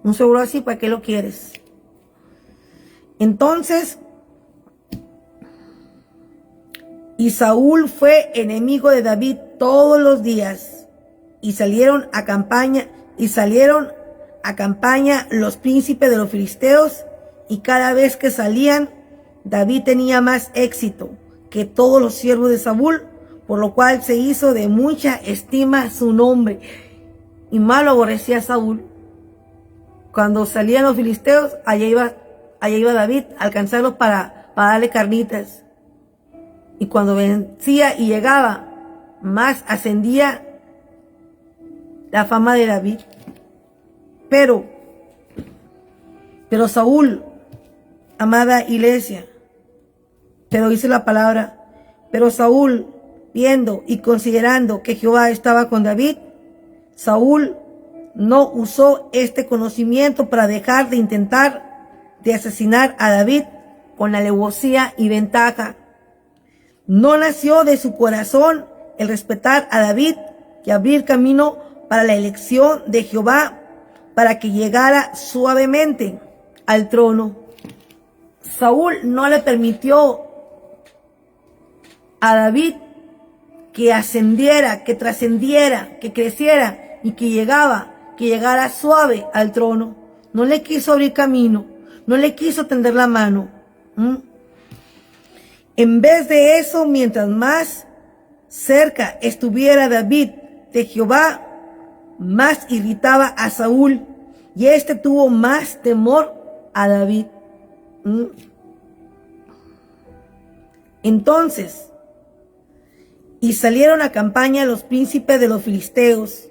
Un seguro así, ¿para qué lo quieres? Entonces, y Saúl fue enemigo de David todos los días. Y salieron a campaña los príncipes de los filisteos, y cada vez que salían, David tenía más éxito que todos los siervos de Saúl, por lo cual se hizo de mucha estima su nombre. Y más lo aborrecía a Saúl. Cuando salían los filisteos, allá iba David a alcanzarlos para darle carnitas. Y cuando vencía y llegaba, más ascendía la fama de David. Pero Saúl, amada iglesia, pero dice la palabra, pero Saúl, viendo y considerando que Jehová estaba con David, Saúl no usó este conocimiento para dejar de intentar de asesinar a David con alevosía y ventaja. No nació de su corazón el respetar a David y abrir camino para la elección de Jehová para que llegara suavemente al trono. Saúl no le permitió a David que ascendiera, que trascendiera, que creciera y que que llegara suave al trono. No le quiso abrir camino, no le quiso tender la mano. En vez de eso, mientras más cerca estuviera David de Jehová, más irritaba a Saúl, y éste tuvo más temor a David. Entonces, y salieron a campaña los príncipes de los filisteos.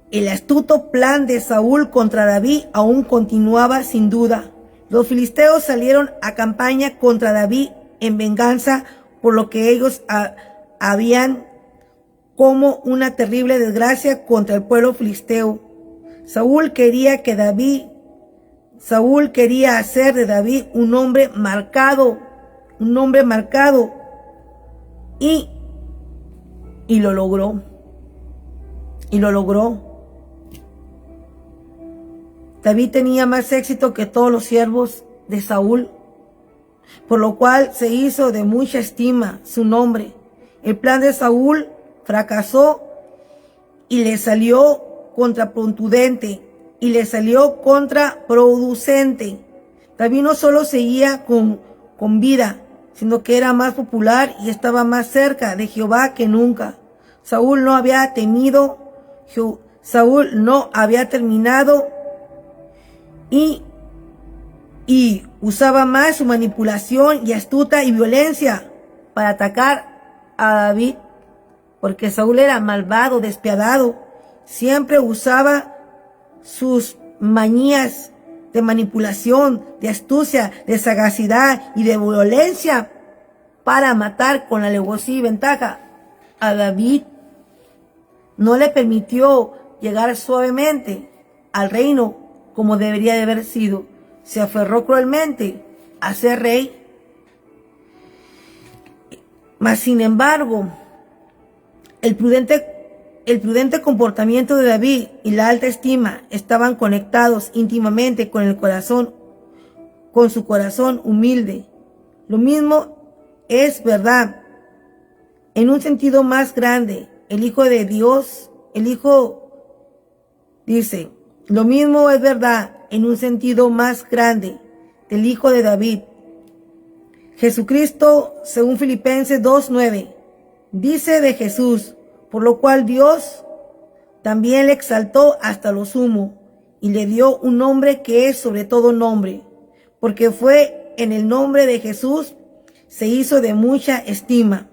El astuto plan de Saúl contra David aún continuaba sin duda. Los filisteos salieron a campaña contra David en venganza por lo que ellos habían como una terrible desgracia contra el pueblo filisteo. Saúl quería hacer de David un hombre marcado, y lo logró. David tenía más éxito que todos los siervos de Saúl, por lo cual se hizo de mucha estima su nombre. El plan de Saúl fracasó y le salió contraproducente y le salió contraproducente. David no solo seguía con vida, sino que era más popular y estaba más cerca de Jehová que nunca. Saúl no había terminado y usaba más su manipulación y astuta y violencia para atacar a David, porque Saúl era malvado, despiadado, siempre usaba sus manías de manipulación, de astucia, de sagacidad y de violencia para matar con alevosía y ventaja a David. No le permitió llegar suavemente al reino como debería de haber sido. Se aferró cruelmente a ser rey. Mas sin embargo, el prudente comportamiento de David y la alta estima estaban conectados íntimamente con su corazón humilde. Lo mismo es verdad en un sentido más grande. Lo mismo es verdad en un sentido más grande del Hijo de David. Jesucristo, según Filipenses 2:9, dice de Jesús: por lo cual Dios también le exaltó hasta lo sumo y le dio un nombre que es sobre todo nombre, porque fue en el nombre de Jesús se hizo de mucha estima.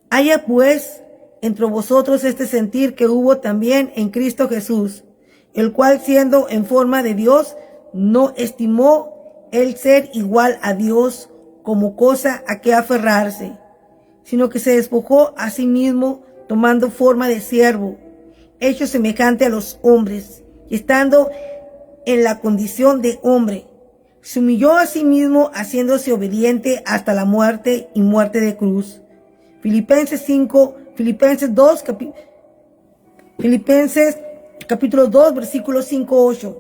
Haya pues entre vosotros este sentir que hubo también en Cristo Jesús, el cual siendo en forma de Dios, no estimó el ser igual a Dios como cosa a que aferrarse, sino que se despojó a sí mismo, tomando forma de siervo, hecho semejante a los hombres, y estando en la condición de hombre, se humilló a sí mismo, haciéndose obediente hasta la muerte y muerte de cruz. Filipenses capítulo 2, versículo 5-8.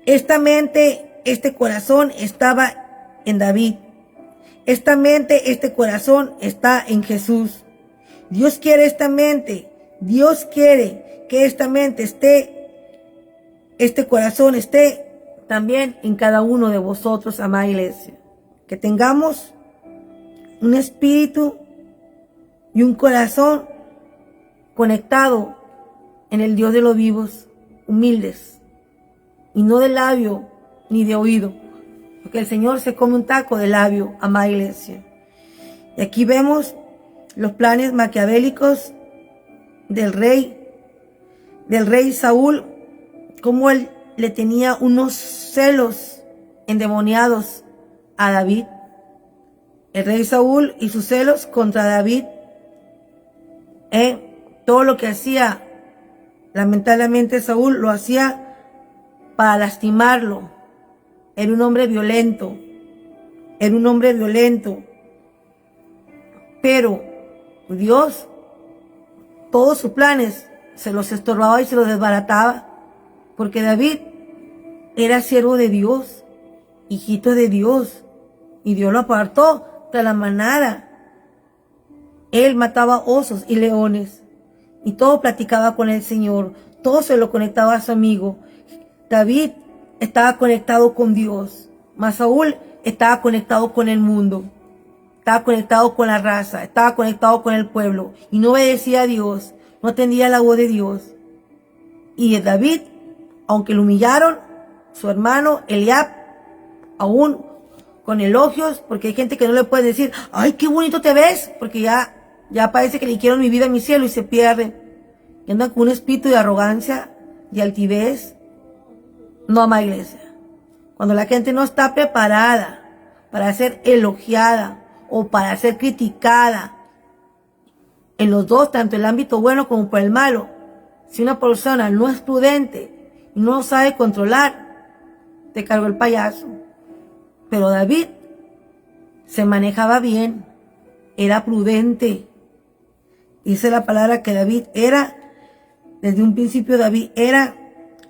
Esta mente, este corazón estaba en David. Esta mente, este corazón está en Jesús. Dios quiere esta mente. Dios quiere que esta mente este corazón esté también en cada uno de vosotros, amada iglesia. Que tengamos un espíritu y un corazón conectado en el Dios de los vivos, humildes, y no de labio ni de oído, porque el Señor se come un taco de labio, amada iglesia. Y aquí vemos los planes maquiavélicos del rey Saúl, cómo él le tenía unos celos endemoniados a David. El rey Saúl y sus celos contra David, todo lo que hacía, lamentablemente Saúl lo hacía para lastimarlo. Era un hombre violento, pero Dios, todos sus planes se los estorbaba y se los desbarataba, porque David era siervo de Dios, hijito de Dios, y Dios lo apartó de la manada. Él mataba osos y leones, y todo platicaba con el Señor, todo se lo conectaba a su amigo. David estaba conectado con Dios, mas Saúl estaba conectado con el mundo, estaba conectado con la raza, estaba conectado con el pueblo y no obedecía a Dios, no atendía la voz de Dios. Y David, aunque lo humillaron, su hermano Eliab, aún con elogios, porque hay gente que no le puede decir, ay, qué bonito te ves, porque ya parece que le quiero mi vida a mi cielo y se pierde. Y andan con un espíritu de arrogancia, de altivez. No ama iglesia. Cuando la gente no está preparada para ser elogiada o para ser criticada, en los dos, tanto el ámbito bueno como por el malo, si una persona no es prudente y no lo sabe controlar, te cargó el payaso. Pero David se manejaba bien, era prudente. Dice la palabra que David era, desde un principio David era,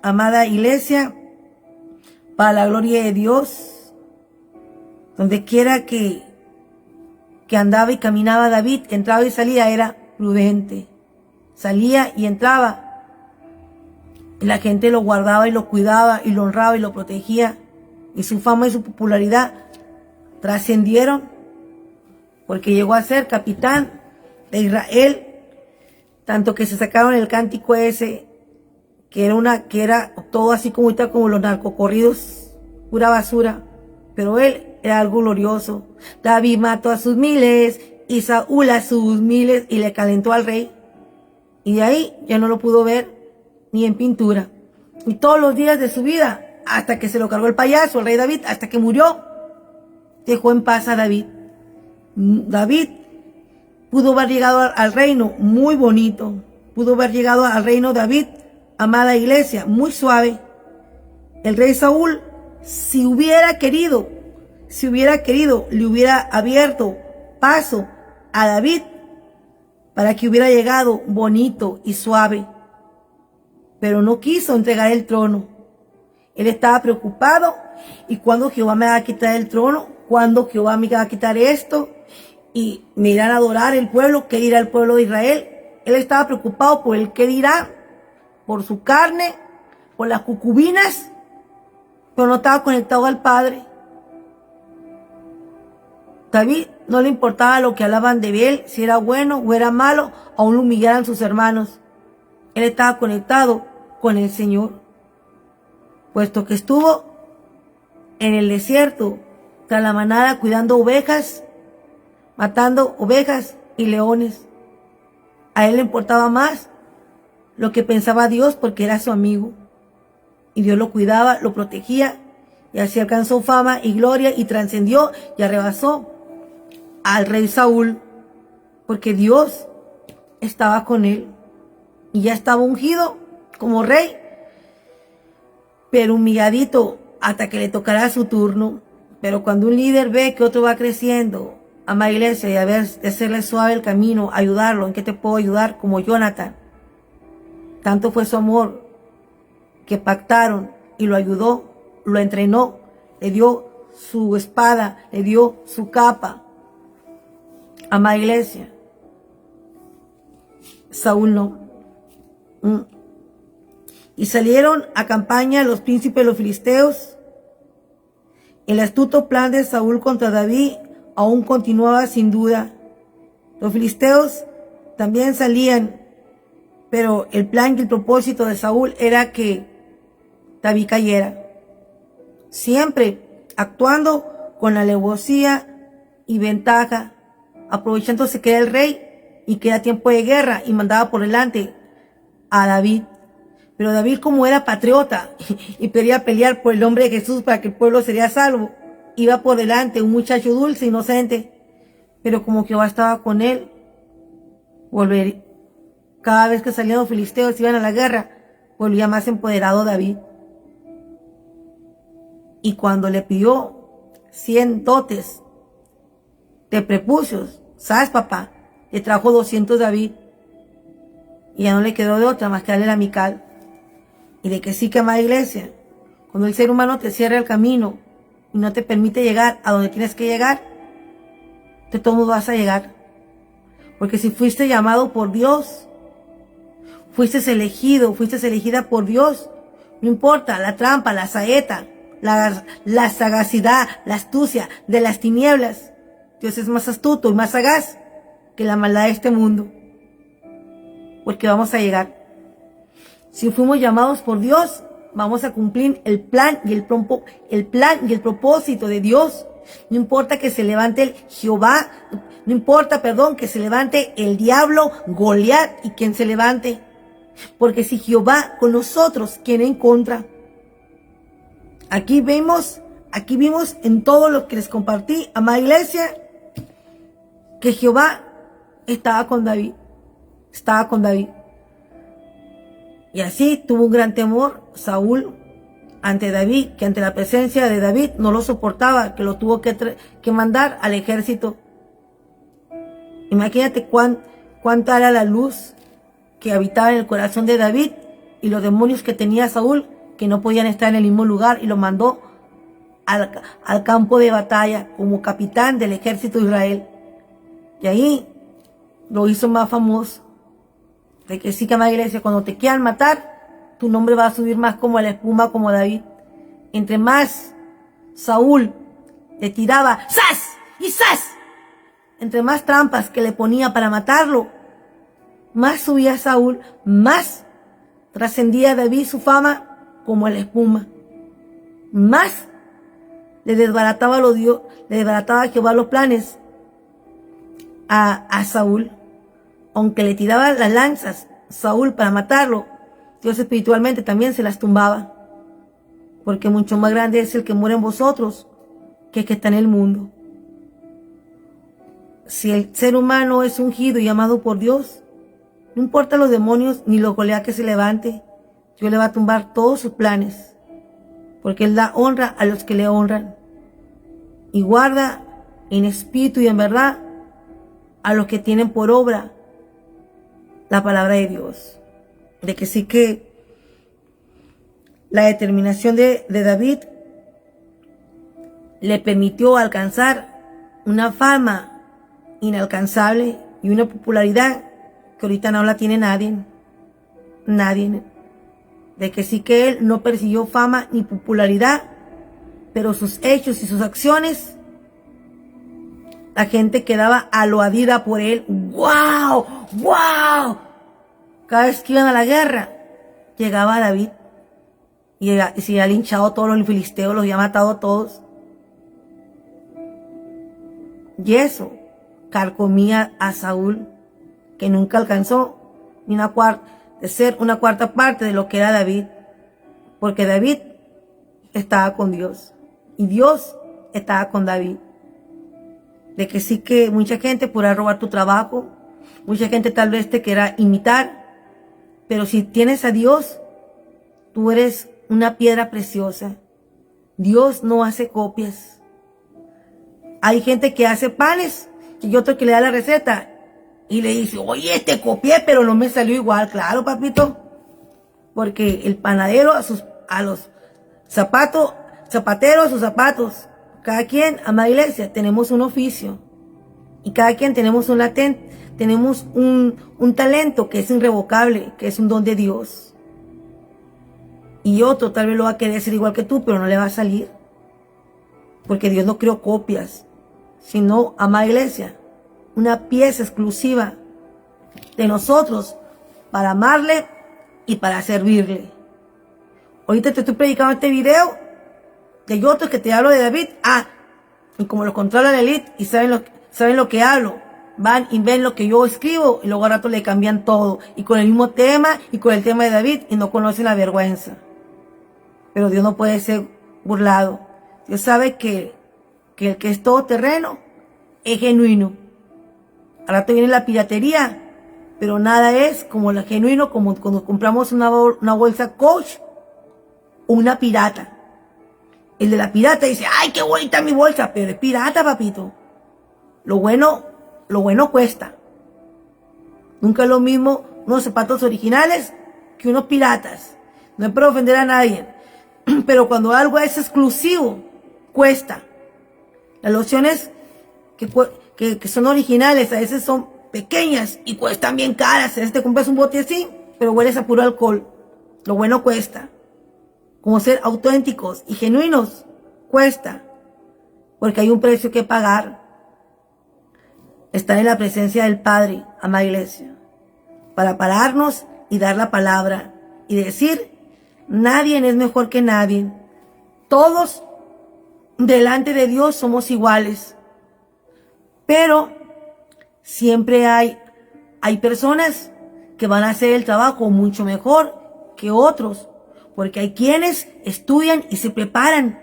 amada iglesia, para la gloria de Dios. Donde quiera que andaba y caminaba David, entraba y salía, era prudente. Salía y entraba. Y la gente lo guardaba y lo cuidaba y lo honraba y lo protegía. Y su fama y su popularidad trascendieron porque llegó a ser capitán de Israel, tanto que se sacaron el cántico ese, que era todo así como ahorita como los narcocorridos, pura basura, pero él era algo glorioso. David mató a sus miles y Saúl a sus miles y le calentó al rey, y de ahí ya no lo pudo ver ni en pintura. Y todos los días de su vida, hasta que se lo cargó el payaso, el rey David, hasta que murió, dejó en paz a David. David pudo haber llegado al reino muy bonito, pudo haber llegado al reino David, amada iglesia, muy suave. El rey Saúl, si hubiera querido, le hubiera abierto paso a David para que hubiera llegado bonito y suave, pero no quiso entregar el trono. Él estaba preocupado, y cuando Jehová me va a quitar el trono, cuando Jehová me va a quitar esto, y me irán a adorar el pueblo, ¿qué dirá el pueblo de Israel? Él estaba preocupado por el qué dirá, por su carne, por las concubinas, pero no estaba conectado al Padre. David no le importaba lo que hablaban de él, si era bueno o era malo, aún lo humillaran sus hermanos. Él estaba conectado con el Señor, puesto que estuvo en el desierto, tras la manada, cuidando ovejas, matando ovejas y leones. A él le importaba más lo que pensaba Dios, porque era su amigo. Y Dios lo cuidaba, lo protegía, y así alcanzó fama y gloria y trascendió y arrebasó al rey Saúl, porque Dios estaba con él y ya estaba ungido como rey, pero humilladito hasta que le tocará su turno. Pero cuando un líder ve que otro va creciendo, ama iglesia, y a ver, de hacerle suave el camino, ayudarlo, ¿en qué te puedo ayudar? Como Jonathan. Tanto fue su amor que pactaron y lo ayudó, lo entrenó, le dio su espada, le dio su capa. Amada iglesia, Saúl no. Y salieron a campaña los príncipes de los filisteos. El astuto plan de Saúl contra David aún continuaba sin duda. Los filisteos también salían, pero el plan y el propósito de Saúl era que David cayera. Siempre actuando con alevosía y ventaja, aprovechándose que era el rey y que era tiempo de guerra, y mandaba por delante a David. Pero David, como era patriota y quería pelear por el nombre de Jesús para que el pueblo sería salvo, iba por delante, un muchacho dulce, inocente. Pero como Jehová estaba con él, cada vez que salían los filisteos, iban a la guerra, volvía más empoderado David. Y cuando le pidió 100 dotes de prepucios, ¿sabes, papá? Le trajo 200 David. Y ya no le quedó de otra más que darle la Mical. Y de que sí, que amada iglesia, cuando el ser humano te cierra el camino y no te permite llegar a donde tienes que llegar, de todo modo vas a llegar. Porque si fuiste llamado por Dios, Fuiste elegido, fuiste elegida por Dios. No importa la trampa, la saeta, la sagacidad, la astucia de las tinieblas. Dios es más astuto y más sagaz que la maldad de este mundo. Porque vamos a llegar. Si fuimos llamados por Dios, vamos a cumplir el plan y el propósito de Dios. No importa que se levante el Jehová, no importa, que se levante el diablo, Goliat y quien se levante. Porque si Jehová con nosotros, ¿quién en contra? Aquí vimos en todo lo que les compartí, amada iglesia, que Jehová estaba con David. Y así tuvo un gran temor Saúl ante David, que ante la presencia de David no lo soportaba, que lo tuvo que mandar al ejército. Imagínate cuánta era la luz que habitaba en el corazón de David y los demonios que tenía Saúl, que no podían estar en el mismo lugar, y lo mandó al campo de batalla como capitán del ejército de Israel. Y ahí lo hizo más famoso. De que sí, que amada iglesia, cuando te quieran matar, tu nombre va a subir más como la espuma, como David. Entre más Saúl le tiraba ¡zas! Y ¡zas! Entre más trampas que le ponía para matarlo, más subía Saúl, más trascendía David su fama como la espuma. Más le desbarataba Jehová los planes a Saúl. Aunque le tiraba las lanzas Saúl para matarlo, Dios espiritualmente también se las tumbaba. Porque mucho más grande es el que muere en vosotros que el que está en el mundo. Si el ser humano es ungido y amado por Dios, no importa los demonios ni los Goliat que se levante, Dios le va a tumbar todos sus planes. Porque Él da honra a los que le honran. Y guarda en espíritu y en verdad a los que tienen por obra la palabra de Dios. De que sí, que la determinación de David le permitió alcanzar una fama inalcanzable y una popularidad que ahorita no la tiene nadie. De que sí, que él no persiguió fama ni popularidad, pero sus hechos y sus acciones, la gente quedaba aloadida por él. ¡Wow! ¡Wow! Cada vez que iban a la guerra, llegaba David y se había linchado a todos los filisteos, los había matado a todos. Y eso carcomía a Saúl, que nunca alcanzó ni de ser una cuarta parte de lo que era David. Porque David estaba con Dios y Dios estaba con David. De que sí, que mucha gente podrá robar tu trabajo, mucha gente tal vez te quiera imitar, pero si tienes a Dios, tú eres una piedra preciosa. Dios no hace copias. Hay gente que hace panes y otro que le da la receta y le dice, oye, te copié, pero no me salió igual. Claro, papito, porque el panadero a los zapateros a sus zapatos. Cada quien, amada iglesia, tenemos un oficio y cada quien tenemos un talento que es irrevocable, que es un don de Dios. Y otro tal vez lo va a querer ser igual que tú, pero no le va a salir. Porque Dios no creó copias, sino, amada iglesia, una pieza exclusiva de nosotros para amarle y para servirle. Ahorita te estoy predicando este video. Y hay otros que te hablo de David. Y como lo controla la élite y saben lo que hablo, van y ven lo que yo escribo y luego a rato le cambian todo. Y con el mismo tema y con el tema de David y no conocen la vergüenza. Pero Dios no puede ser burlado. Dios sabe que el que es todoterreno es genuino. Al rato viene la piratería, pero nada es como lo genuino, como cuando compramos una bolsa Coach o una pirata. El de la pirata dice, ¡ay, qué bonita mi bolsa! Pero es pirata, papito. Lo bueno cuesta. Nunca es lo mismo unos zapatos originales que unos piratas. No es para ofender a nadie. Pero cuando algo es exclusivo, cuesta. Las lociones que son originales, a veces son pequeñas y cuestan bien caras. A veces te compras un bote así pero hueles a puro alcohol. Lo bueno cuesta. Como ser auténticos y genuinos cuesta, porque hay un precio que pagar. Estar en la presencia del Padre, amada iglesia, para pararnos y dar la palabra y decir, nadie es mejor que nadie. Todos delante de Dios somos iguales. Pero siempre hay personas que van a hacer el trabajo mucho mejor que otros, porque hay quienes estudian y se preparan,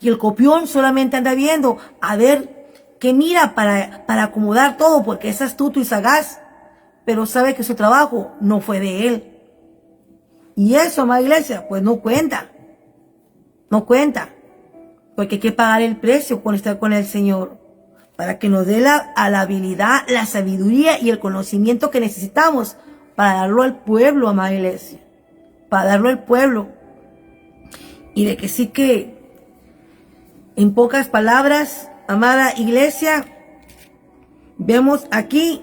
y el copión solamente anda viendo a ver qué mira para acomodar todo, porque es astuto y sagaz, pero sabe que su trabajo no fue de él. Y eso, amada iglesia, pues no cuenta, porque hay que pagar el precio con estar con el Señor, para que nos dé la habilidad, la sabiduría y el conocimiento que necesitamos para darlo al pueblo, amada iglesia. Para darlo al pueblo. Y de que sí que, en pocas palabras, amada iglesia, vemos aquí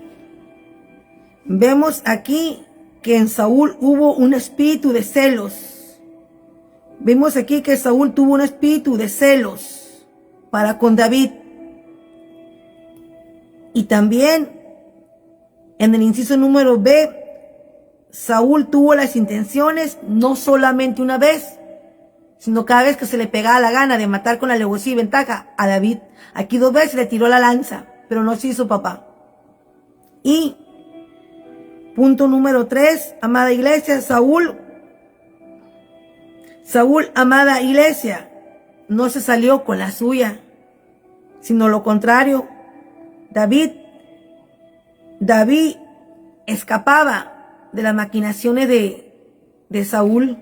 que en Saúl hubo un espíritu de celos. Vemos aquí que Saúl tuvo un espíritu de celos para con David. Y también, en el inciso número B, Saúl tuvo las intenciones no solamente una vez, sino cada vez que se le pegaba la gana de matar con alevosía y ventaja a David. Aquí 2 veces le tiró la lanza, pero no se hizo papá. Y punto número 3, amada iglesia, Saúl, amada iglesia, no se salió con la suya, sino lo contrario. David escapaba de las maquinaciones de Saúl,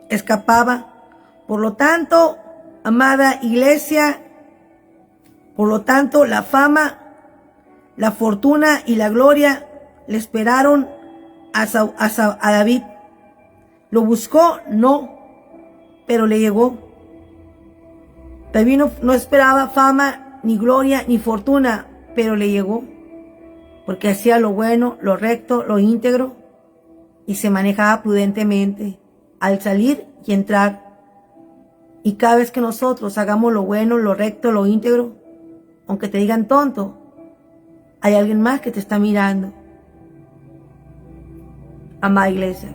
escapaba. Por lo tanto, amada iglesia, la fama, la fortuna y la gloria le esperaron a David. ¿Lo buscó? No, pero le llegó. David no esperaba fama, ni gloria, ni fortuna, pero le llegó, porque hacía lo bueno, lo recto, lo íntegro, y se manejaba prudentemente al salir y entrar. Y cada vez que nosotros hagamos lo bueno, lo recto, lo íntegro, aunque te digan tonto, hay alguien más que te está mirando. Amada iglesia,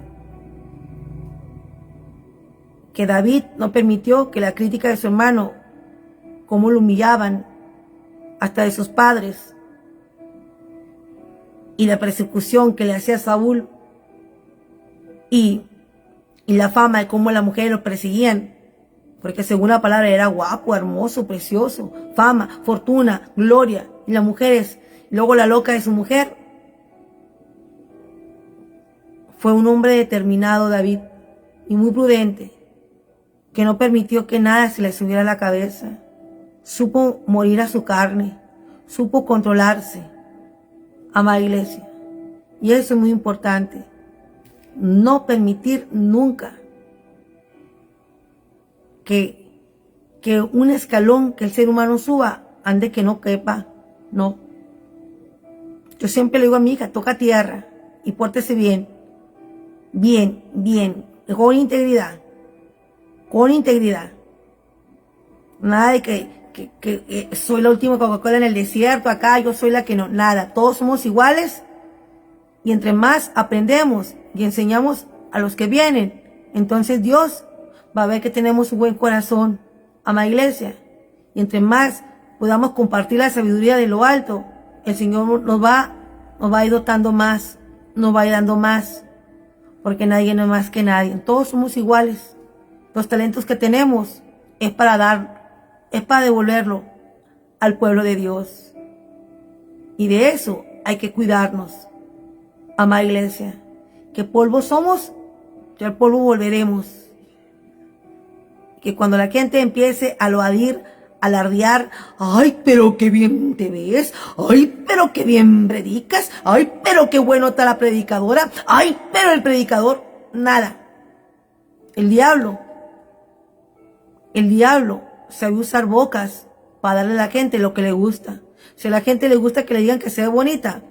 que David no permitió que la crítica de su hermano, cómo lo humillaban, hasta de sus padres, y la persecución que le hacía Saúl, y la fama de cómo las mujeres lo perseguían, porque según la palabra era guapo, hermoso, precioso, fama, fortuna, gloria, y las mujeres, luego la loca de su mujer. Fue un hombre determinado, David, y muy prudente, que no permitió que nada se le subiera a la cabeza. Supo morir a su carne, supo controlarse, amada iglesia. Y eso es muy importante. No permitir nunca que un escalón que el ser humano suba ande que no quepa. No. Yo siempre le digo a mi hija, toca tierra y pórtese bien. Bien, con integridad. Nada de que soy la última Coca-Cola en el desierto, acá yo soy la que no, nada. Todos somos iguales, y entre más aprendemos y enseñamos a los que vienen, entonces Dios va a ver que tenemos un buen corazón, amada iglesia. Y entre más podamos compartir la sabiduría de lo alto, el Señor nos va a ir dotando más, nos va a ir dando más, porque nadie no es más que nadie. Todos somos iguales. Los talentos que tenemos es para dar, es para devolverlo al pueblo de Dios. Y de eso hay que cuidarnos, amada iglesia. Que polvo somos, ya al polvo volveremos. Que cuando la gente empiece a alardear, ay, pero qué bien te ves, ay, pero qué bien predicas, ay, pero qué bueno está la predicadora, ay, pero el predicador, nada. El diablo sabe usar bocas para darle a la gente lo que le gusta. Si a la gente le gusta que le digan que se ve bonita,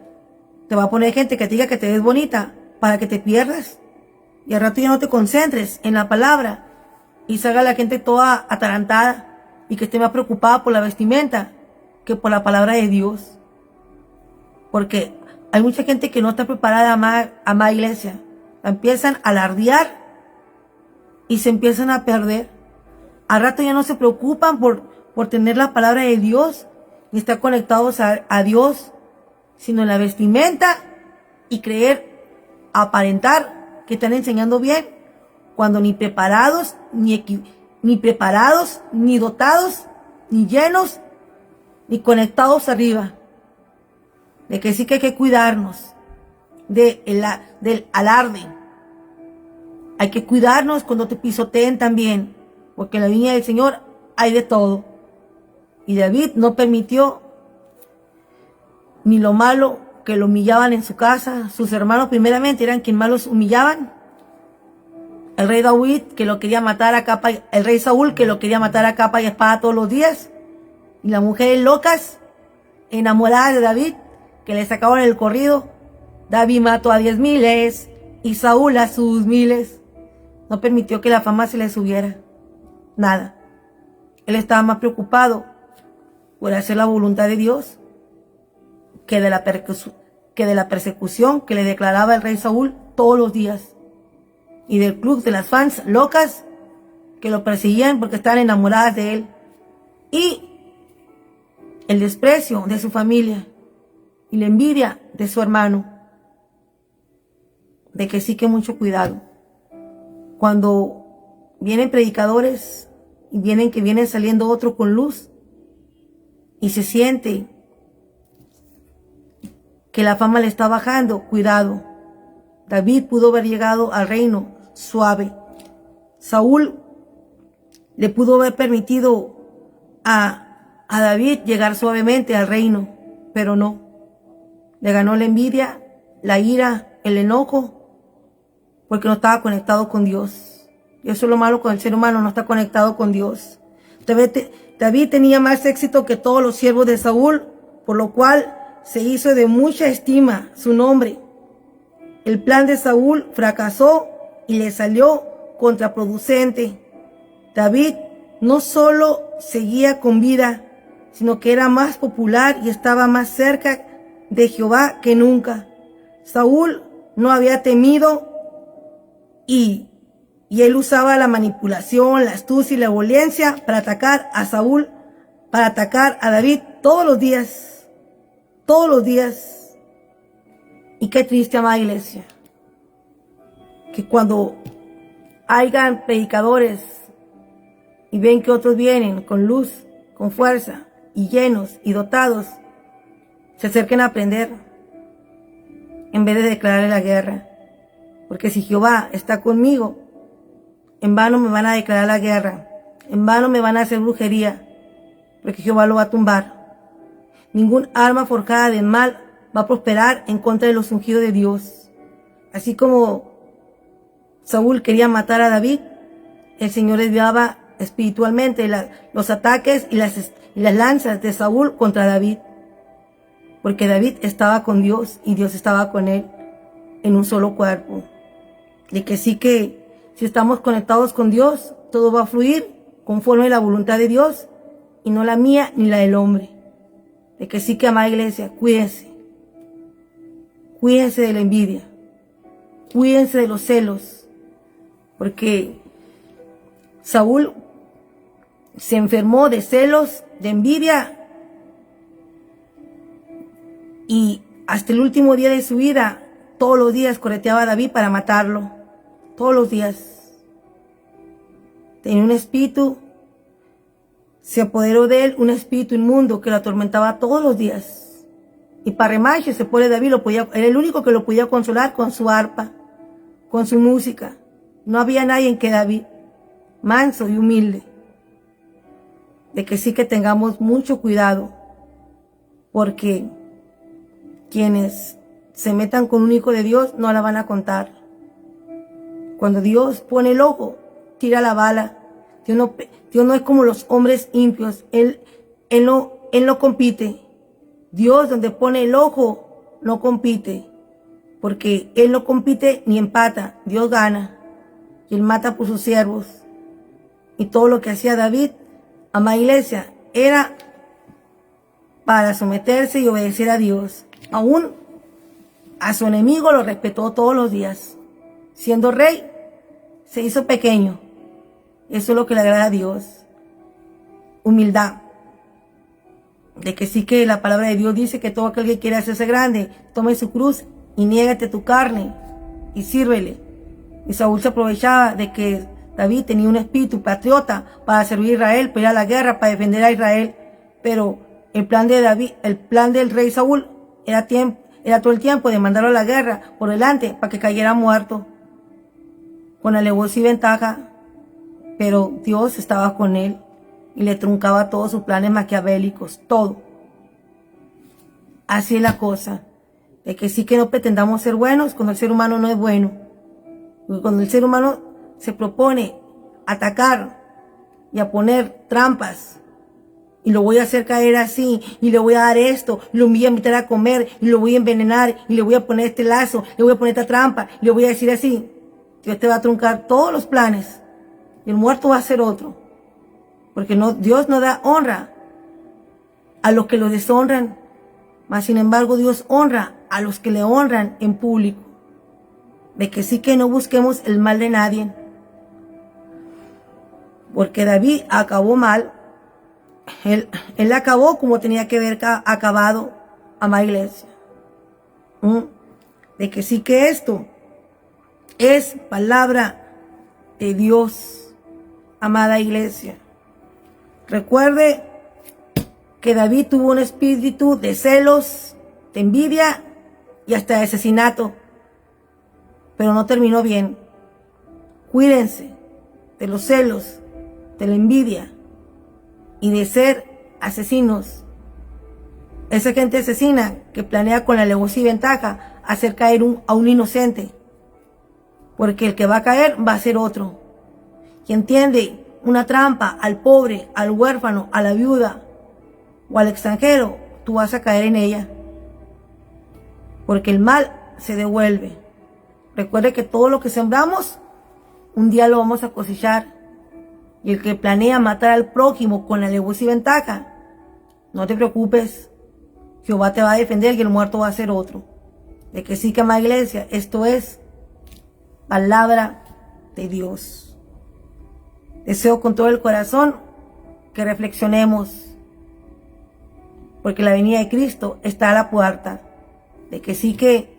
te va a poner gente que te diga que te ves bonita, para que te pierdas y al rato ya no te concentres en la palabra y salga la gente toda atarantada y que esté más preocupada por la vestimenta que por la palabra de Dios. Porque hay mucha gente que no está preparada a amar iglesia. La empiezan a alardear y se empiezan a perder. Al rato ya no se preocupan por tener la palabra de Dios ni estar conectados a Dios, sino en la vestimenta y creer, aparentar que están enseñando bien, cuando ni preparados, ni dotados, ni llenos, ni conectados arriba. De que sí que hay que cuidarnos del alarde. Hay que cuidarnos cuando te pisoteen también, porque en la viña del Señor hay de todo. Y David no permitió ni lo malo que lo humillaban en su casa. Sus hermanos primeramente eran quienes más los humillaban. El rey David, que lo quería matar a capa, el rey Saúl, que lo quería matar a capa y espada todos los días. Y las mujeres locas, enamoradas de David, que le sacaban el corrido. David mató a 10,000 y Saúl a sus 1,000. No permitió que la fama se le subiera. Nada. Él estaba más preocupado por hacer la voluntad de Dios que de la persecución que le declaraba el rey Saúl todos los días. Y del club de las fans locas que lo perseguían porque estaban enamoradas de él. Y el desprecio de su familia y la envidia de su hermano. De que sí que mucho cuidado. Cuando vienen predicadores y vienen saliendo otro con luz y se siente que la fama le está bajando, cuidado. David pudo haber llegado al reino suave. Saúl le pudo haber permitido a David llegar suavemente al reino, pero no. Le ganó la envidia, la ira, el enojo, porque no estaba conectado con Dios. Y eso es lo malo con el ser humano, no está conectado con Dios. David tenía más éxito que todos los siervos de Saúl, por lo cual se hizo de mucha estima su nombre. El plan de Saúl fracasó y le salió contraproducente. David no solo seguía con vida, sino que era más popular y estaba más cerca de Jehová que nunca. Saúl no había temido y él usaba la manipulación, la astucia y la violencia para atacar a Saúl, para atacar a David todos los días. Todos los días. Y qué triste, amada iglesia, que cuando hayan predicadores y ven que otros vienen con luz, con fuerza y llenos y dotados, se acerquen a aprender en vez de declararle la guerra. Porque si Jehová está conmigo, en vano me van a declarar la guerra, en vano me van a hacer brujería, porque Jehová lo va a tumbar. Ningún arma forjada de mal va a prosperar en contra de los ungidos de Dios. Así como Saúl quería matar a David, el Señor desviaba espiritualmente los ataques y las lanzas de Saúl contra David. Porque David estaba con Dios y Dios estaba con él en un solo cuerpo. De que sí que si estamos conectados con Dios, todo va a fluir conforme a la voluntad de Dios y no la mía ni la del hombre. De que sí que, amada iglesia, cuídense. Cuídense de la envidia. Cuídense de los celos. Porque Saúl se enfermó de celos, de envidia. Y hasta el último día de su vida, todos los días correteaba a David para matarlo. Todos los días. Tenía un espíritu. Se apoderó de él un espíritu inmundo que lo atormentaba todos los días. Y para remache se pone David, era el único que lo podía consolar con su arpa, con su música. No había nadie en que David, manso y humilde. De que sí que tengamos mucho cuidado, porque quienes se metan con un hijo de Dios no la van a contar. Cuando Dios pone el ojo, tira la bala. Dios no es como los hombres impios. Él no compite. Dios, donde pone el ojo, no compite. porque Él no compite ni empata, Dios gana, y Él mata por sus siervos. Y todo lo que hacía David, amada iglesia, era para someterse y obedecer a Dios. Aún a su enemigo lo respetó todos los días. Siendo rey, se hizo pequeño. Eso es lo que le agrada a Dios. Humildad. De que sí, que la palabra de Dios dice que todo aquel que quiere hacerse grande, tome su cruz y niégate tu carne y sírvele. Y Saúl se aprovechaba de que David tenía un espíritu patriota para servir a Israel, para ir a la guerra, para defender a Israel. Pero el plan de David, el plan del rey Saúl era todo el tiempo de mandarlo a la guerra por delante para que cayera muerto, con alevosía y ventaja. Pero Dios estaba con él y le truncaba todos sus planes maquiavélicos, todo. Así es la cosa, de que sí, que no pretendamos ser buenos cuando el ser humano no es bueno. Porque cuando el ser humano se propone atacar y a poner trampas, y lo voy a hacer caer así, y le voy a dar esto, y lo voy a invitar a comer, y lo voy a envenenar, y le voy a poner este lazo, le voy a poner esta trampa, y le voy a decir así, Dios te va a truncar todos los planes, y el muerto va a ser otro. Porque no, Dios no da honra a los que lo deshonran, mas sin embargo Dios honra a los que le honran en público. De que sí, que no busquemos el mal de nadie. Porque David acabó mal. Él acabó como tenía que haber acabado, amada iglesia. De que sí, que esto es palabra de Dios, amada iglesia. Recuerde que David tuvo un espíritu de celos, de envidia y hasta de asesinato, pero no terminó bien. Cuídense de los celos, de la envidia y de ser asesinos. Esa gente asesina que planea con alevosía y ventaja hacer caer a un inocente, porque el que va a caer va a ser otro. Y entiende una trampa al pobre, al huérfano, a la viuda o al extranjero, tú vas a caer en ella, porque el mal se devuelve. Recuerde que todo lo que sembramos, un día lo vamos a cosechar. Y el que planea matar al prójimo con alevosía y ventaja, no te preocupes, Jehová te va a defender y el muerto va a ser otro. De que sí, que amada iglesia, esto es palabra de Dios. Deseo con todo el corazón que reflexionemos, porque la venida de Cristo está a la puerta. De que sí, que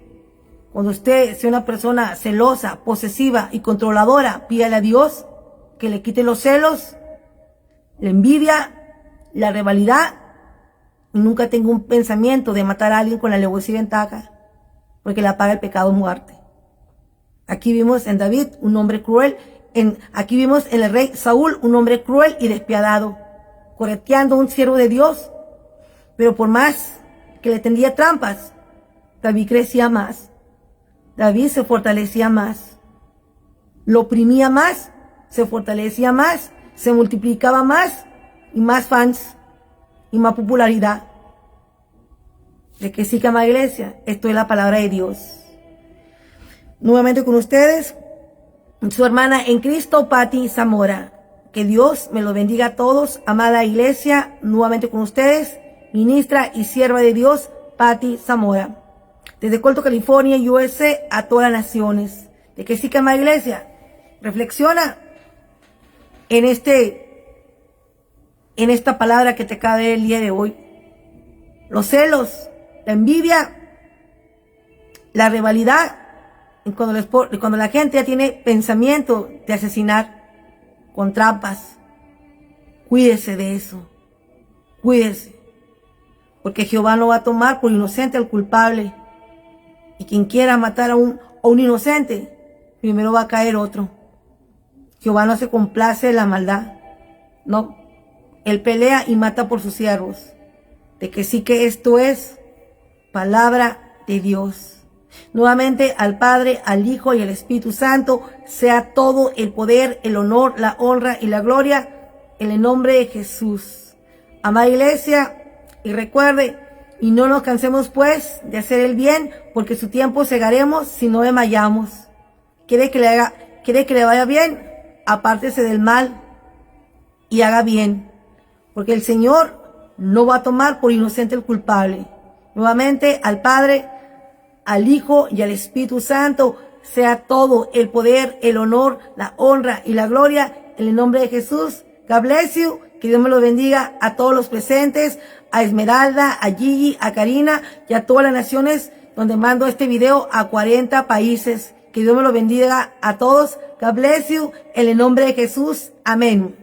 cuando usted sea una persona celosa, posesiva y controladora, pídale a Dios que le quite los celos, la envidia, la rivalidad, y nunca tenga un pensamiento de matar a alguien con alevosía y ventaja, porque la paga el pecado es muerte. Aquí vimos en David un hombre cruel. Aquí vimos en el rey Saúl un hombre cruel y despiadado, correteando a un siervo de Dios. Pero por más que le tendía trampas, David crecía más. David se fortalecía más. Lo oprimía más, se fortalecía más, se multiplicaba más, y más fans, y más popularidad. De que sí, que amada iglesia, esto es la palabra de Dios. Nuevamente con ustedes, su hermana en Cristo, Patti Zamora. Que Dios me lo bendiga a todos, amada iglesia. Nuevamente con ustedes, ministra y sierva de Dios, Patti Zamora. Desde Colto, California, USA, a todas las naciones. De que sí, que amada iglesia, reflexiona en esta palabra que te acaba de ver el día de hoy. Los celos, la envidia, la rivalidad, y cuando la gente ya tiene pensamiento de asesinar con trampas, cuídese de eso, cuídese, porque Jehová no va a tomar por inocente al culpable, y quien quiera matar a un inocente, primero va a caer otro. Jehová no se complace de la maldad, no, Él pelea y mata por sus siervos. De que sí, que esto es palabra de Dios. Nuevamente al Padre, al Hijo y al Espíritu Santo sea todo el poder, el honor, la honra y la gloria en el nombre de Jesús. Amada iglesia, y recuerde, Y no nos cansemos pues de hacer el bien, porque su tiempo segaremos si no desmayamos. ¿Quiere que le vaya bien? Apártese del mal y haga bien, porque el Señor no va a tomar por inocente el culpable. Nuevamente, al Padre, al Hijo y al Espíritu Santo sea todo el poder, el honor, la honra y la gloria en el nombre de Jesús. God bless you. Que Dios me lo bendiga a todos los presentes, a Esmeralda, a Gigi, a Karina y a todas las naciones donde mando este video a 40 países. Que Dios me lo bendiga a todos. God bless you. En el nombre de Jesús. Amén.